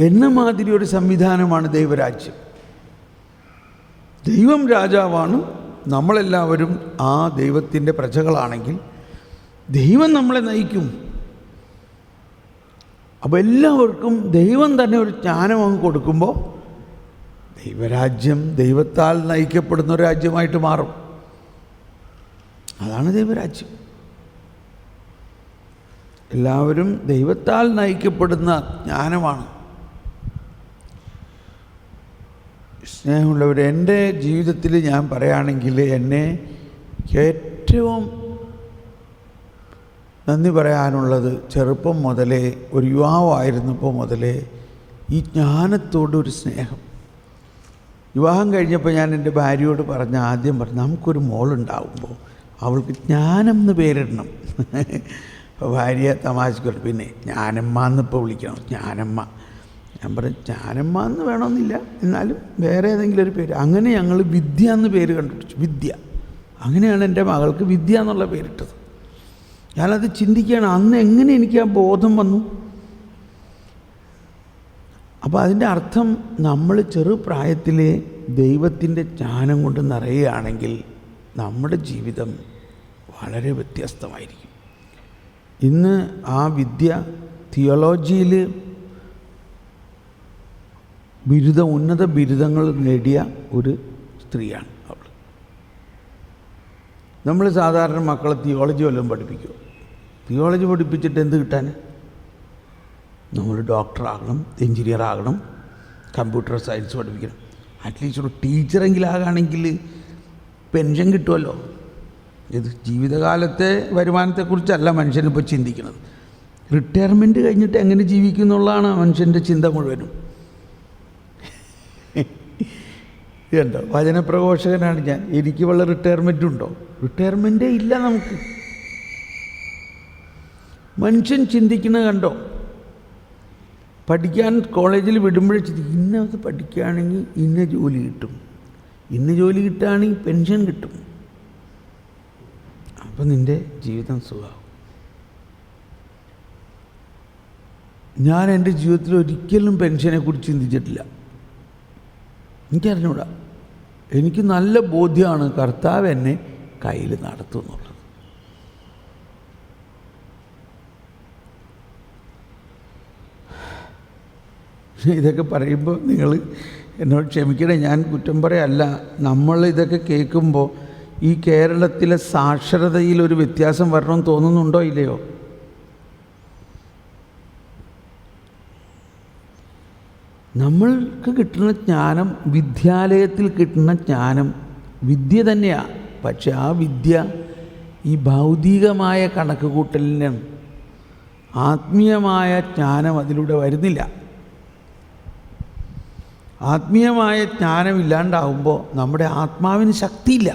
എന്ന മാതിരി ഒരു സംവിധാനമാണ് ദൈവരാജ്യം. ദൈവം രാജാവാണ്, നമ്മളെല്ലാവരും ആ ദൈവത്തിൻ്റെ പ്രജകളാണെങ്കിൽ ദൈവം നമ്മളെ നയിക്കും. അപ്പോൾ എല്ലാവർക്കും ദൈവം തന്നെ ഒരു ജ്ഞാനം അങ്ങ് കൊടുക്കുമ്പോൾ ദൈവരാജ്യം ദൈവത്താൽ നയിക്കപ്പെടുന്ന ഒരു രാജ്യമായിട്ട് മാറും. അതാണ് ദൈവരാജ്യം. എല്ലാവരും ദൈവത്താൽ നയിക്കപ്പെടുന്ന ജ്ഞാനമാണ്. സ്നേഹമുള്ളവർ, എൻ്റെ ജീവിതത്തിൽ ഞാൻ പറയുകയാണെങ്കിൽ എന്നെ ഏറ്റവും നന്ദി പറയാനുള്ളത് ചെറുപ്പം മുതലേ, ഒരു യുവാവായിരുന്നപ്പോൾ മുതലേ ഈ ജ്ഞാനത്തോടൊരു സ്നേഹം. വിവാഹം കഴിഞ്ഞപ്പോൾ ഞാൻ എൻ്റെ ഭാര്യയോട് ആദ്യം പറഞ്ഞു, നമുക്കൊരു മോളുണ്ടാവുമ്പോൾ അവൾക്ക് ജ്ഞാനം എന്ന് പേരിടണം. അപ്പോൾ ഭാര്യ തമാശക്ക് പിന്നെ ജ്ഞാനമ്മ എന്നിപ്പോൾ വിളിക്കണം, ജ്ഞാനമ്മ. ഞാൻ പറഞ്ഞു ജ്ഞാനമ്മ എന്ന് വേണമെന്നില്ല, എന്നാലും വേറെ ഏതെങ്കിലും ഒരു പേര്. അങ്ങനെ ഞങ്ങൾ വിദ്യ എന്ന് പേര് കണ്ടുപിടിച്ചു. വിദ്യ. അങ്ങനെയാണ് എൻ്റെ മകൾക്ക് വിദ്യ എന്നുള്ള പേരിട്ടത്. ഞാനത് ചിന്തിക്കുകയാണ്, അന്ന് എങ്ങനെ എനിക്ക് ആ ബോധം വന്നു. അപ്പോൾ അതിൻ്റെ അർത്ഥം നമ്മൾ ചെറുപ്രായത്തിലെ ദൈവത്തിൻ്റെ ജ്ഞാനം കൊണ്ട് നിറയുകയാണെങ്കിൽ നമ്മുടെ ജീവിതം വളരെ വ്യത്യസ്തമായിരിക്കും. ഇന്ന് ആ വിദ്യ തിയോളജിയിൽ ഉന്നത ബിരുദങ്ങൾ നേടിയ ഒരു സ്ത്രീയാണ് അവൾ. നമ്മൾ സാധാരണ മക്കളെ തിയോളജി വല്ലതും പഠിപ്പിക്കുമോ? തിയോളജി പഠിപ്പിച്ചിട്ട് എന്ത് കിട്ടാൻ? നമ്മൾ ഡോക്ടറാകണം, എൻജിനീയർ ആകണം, കമ്പ്യൂട്ടർ സയൻസ് പഠിപ്പിക്കണം. അറ്റ്ലീസ്റ്റ് ഒരു ടീച്ചറെങ്കിലും ആകുകയാണെങ്കിൽ പെൻഷൻ കിട്ടുമല്ലോ. ഇത് ജീവിതകാലത്തെ വരുമാനത്തെക്കുറിച്ചല്ല മനുഷ്യനിപ്പോൾ ചിന്തിക്കുന്നത്. റിട്ടയർമെൻറ്റ് കഴിഞ്ഞിട്ട് എങ്ങനെ ജീവിക്കും എന്നുള്ളതാണ് മനുഷ്യൻ്റെ ചിന്ത മുഴുവനും. ഇതുണ്ടോ, വചനപ്രഘോഷകനാണ് ഞാൻ, എനിക്ക് വല്ല റിട്ടയർമെൻറ്റും ഉണ്ടോ? റിട്ടയർമെൻറ്റേ ഇല്ല നമുക്ക്. മനുഷ്യൻ ചിന്തിക്കുന്നത് കണ്ടോ? പഠിക്കാൻ കോളേജിൽ വിടുമ്പോഴേ ചിന്തിക്കും, ഇന്നത് പഠിക്കുകയാണെങ്കിൽ ഇന്ന ജോലി കിട്ടും, ഇന്ന ജോലി കിട്ടുകയാണെങ്കിൽ പെൻഷൻ കിട്ടും, അപ്പം നിൻ്റെ ജീവിതം സുഖമാവും. ഞാൻ എൻ്റെ ജീവിതത്തിൽ ഒരിക്കലും പെൻഷനെക്കുറിച്ച് ചിന്തിച്ചിട്ടില്ല. എനിക്കറിഞ്ഞൂടാ. എനിക്ക് നല്ല ബോധ്യമാണ് കർത്താവ് എന്നെ കയ്യിൽ നടത്തും എന്നുള്ളത്. ഇതൊക്കെ പറയുമ്പോൾ നിങ്ങൾ എന്നോട് ക്ഷമിക്കണേ, ഞാൻ കുറ്റം പറയല്ല. നമ്മൾ ഇതൊക്കെ കേൾക്കുമ്പോൾ ഈ കേരളത്തിലെ സാക്ഷരതയിൽ ഒരു വ്യത്യാസം വരണമെന്ന് തോന്നുന്നുണ്ടോ ഇല്ലയോ? നമ്മൾക്ക് കിട്ടുന്ന ജ്ഞാനം, വിദ്യാലയത്തിൽ കിട്ടുന്ന ജ്ഞാനം വിദ്യ തന്നെയാണ്. പക്ഷെ ആ വിദ്യ ഈ ഭൗതികമായ കണക്ക് കൂട്ടലിനും ആത്മീയമായ ജ്ഞാനം അതിലൂടെ വരുന്നില്ല. ആത്മീയമായ ജ്ഞാനം ഇല്ലാണ്ടാവുമ്പോൾ നമ്മുടെ ആത്മാവിന് ശക്തിയില്ല.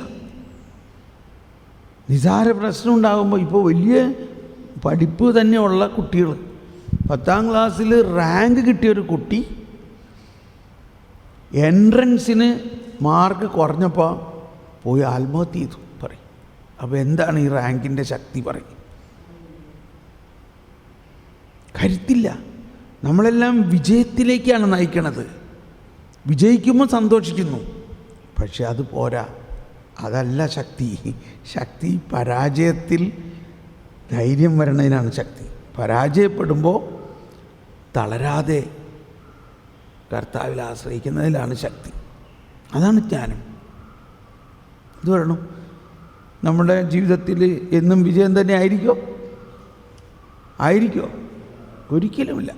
നിസാര പ്രശ്നം ഉണ്ടാകുമ്പോൾ, ഇപ്പോൾ വലിയ പഠിപ്പ് തന്നെയുള്ള കുട്ടികൾ, 10ാം ക്ലാസ്സിൽ റാങ്ക് കിട്ടിയൊരു കുട്ടി എൻട്രൻസിന് മാർക്ക് കുറഞ്ഞപ്പോൾ പോയി ആത്മഹത്യ ചെയ്തു പറയും. അപ്പോൾ എന്താണ് ഈ റാങ്കിൻ്റെ ശക്തി പറയും? കരുത്തില്ല. നമ്മളെല്ലാം വിജയത്തിലേക്കാണ് നയിക്കണത്. വിജയിക്കുമ്പോൾ സന്തോഷിക്കുന്നു, പക്ഷെ അത് പോരാ. അതല്ല ശക്തി. ശക്തി പരാജയത്തിൽ ധൈര്യം വരണതിനാണ് ശക്തി. പരാജയപ്പെടുമ്പോൾ തളരാതെ കർത്താവിൽ ആശ്രയിക്കുന്നതിലാണ് ശക്തി. അതാണ് ജ്ഞാനം. ഇത് വരണം. നമ്മുടെ ജീവിതത്തിൽ എന്നും വിജയം തന്നെ ആയിരിക്കോ? ഒരിക്കലുമില്ല.